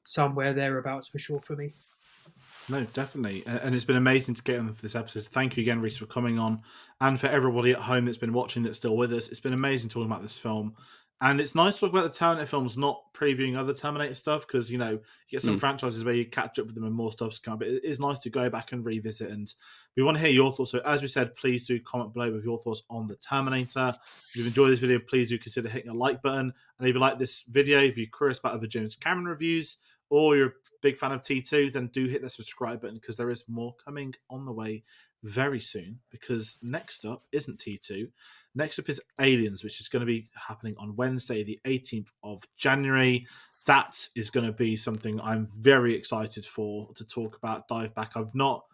somewhere thereabouts for sure for me. No, definitely. And it's been amazing to get on for this episode. Thank you again, Reece, for coming on. And for everybody at home that's been watching that's still with us, it's been amazing talking about this film. And it's nice to talk about the Terminator films, not previewing other Terminator stuff, because, you know, you get some franchises where you catch up with them and more stuff's come. But it is nice to go back and revisit. And we want to hear your thoughts. So as we said, please do comment below with your thoughts on the Terminator. If you've enjoyed this video, please do consider hitting a like button. And if you like this video, if you're curious about other James Cameron reviews, or you're a big fan of T2, then do hit the subscribe button because there is more coming on the way very soon. Because next up isn't T2. Next up is Aliens, which is going to be happening on Wednesday, the 18th of January. That is going to be something I'm very excited for to talk about, dive back. I've not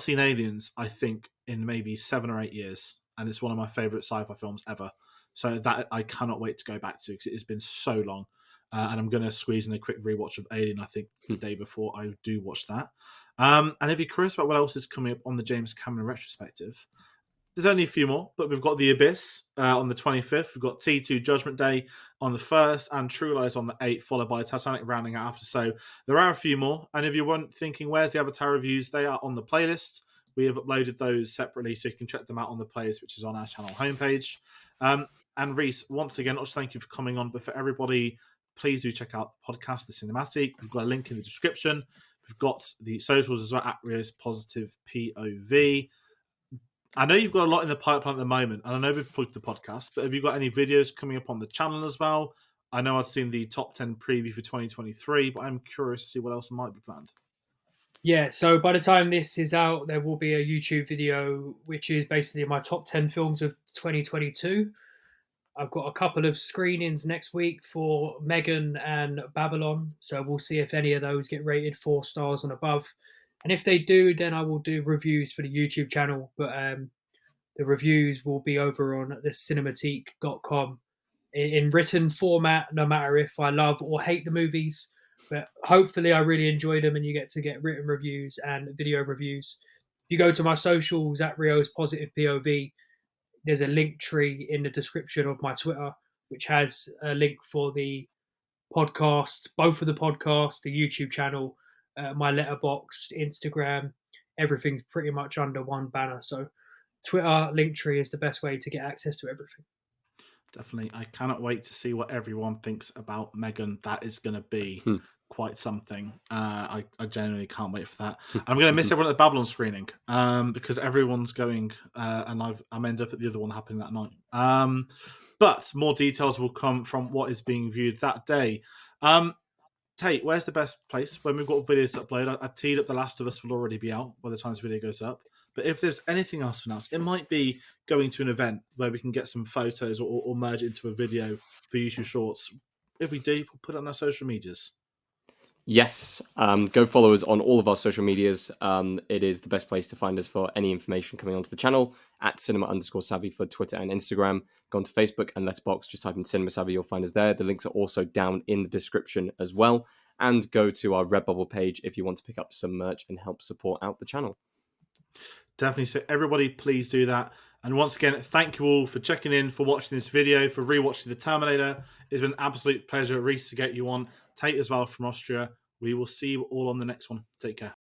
seen Aliens, I think, in maybe 7 or 8 years. And it's one of my favorite sci-fi films ever. So that I cannot wait to go back to because it has been so long. And I'm going to squeeze in a quick rewatch of Alien, I think, the day before I do watch that. And if you're curious about what else is coming up on the James Cameron Retrospective, there's only a few more, but we've got The Abyss on the 25th. We've got T2 Judgment Day on the 1st and True Lies on the 8th, followed by Titanic rounding out after. So there are a few more. And if you weren't thinking, where's the Avatar reviews? They are on the playlist. We have uploaded those separately, so you can check them out on the playlist, which is on our channel homepage. And Reece, once again, not just thank you for coming on, but for everybody, please do check out the podcast, The Cinematic. We've got a link in the description. We've got the socials as well, at Reece Positive POV. I know you've got a lot in the pipeline at the moment, and I know we've plugged the podcast, but have you got any videos coming up on the channel as well? I know I've seen the top 10 preview for 2023, but I'm curious to see what else might be planned. Yeah, so by the time this is out, there will be a YouTube video, which is basically my top 10 films of 2022. I've got a couple of screenings next week for Megan and Babylon, so we'll see if any of those get rated 4 stars and above. And if they do, then I will do reviews for the YouTube channel, but the reviews will be over on thecinematique.com in written format, no matter if I love or hate the movies. But hopefully I really enjoy them and you get to get written reviews and video reviews. If you go to my socials at Reece Positive POV, there's a link tree in the description of my Twitter, which has a link for the podcast, both of the podcast, the YouTube channel, my letterbox, Instagram. Everything's pretty much under one banner. So Twitter Linktree is the best way to get access to everything. Definitely. I cannot wait to see what everyone thinks about Megan. That is going to be quite something. I genuinely can't wait for that. I'm going to miss everyone at the Babylon screening because everyone's going and I'm end up at the other one happening that night. But more details will come from what is being viewed that day. Tayte, where's the best place? When we've got videos to upload, I teed up The Last of Us will already be out by the time this video goes up. But if there's anything else for announced, it might be going to an event where we can get some photos or merge it into a video for YouTube Shorts. If we do, we'll put it on our social medias. Yes, go follow us on all of our social medias. It is the best place to find us for any information coming onto the channel at cinema_savvy for Twitter and Instagram. Go onto Facebook and Letterboxd, just type in Cinema Savvy, you'll find us there. The links are also down in the description as well. And go to our Redbubble page if you want to pick up some merch and help support out the channel. Definitely. So everybody, please do that. And once again, thank you all for checking in, for watching this video, for rewatching the Terminator. It's been an absolute pleasure, Reece, to get you on. Tayte as well from Austria. We will see you all on the next one. Take care.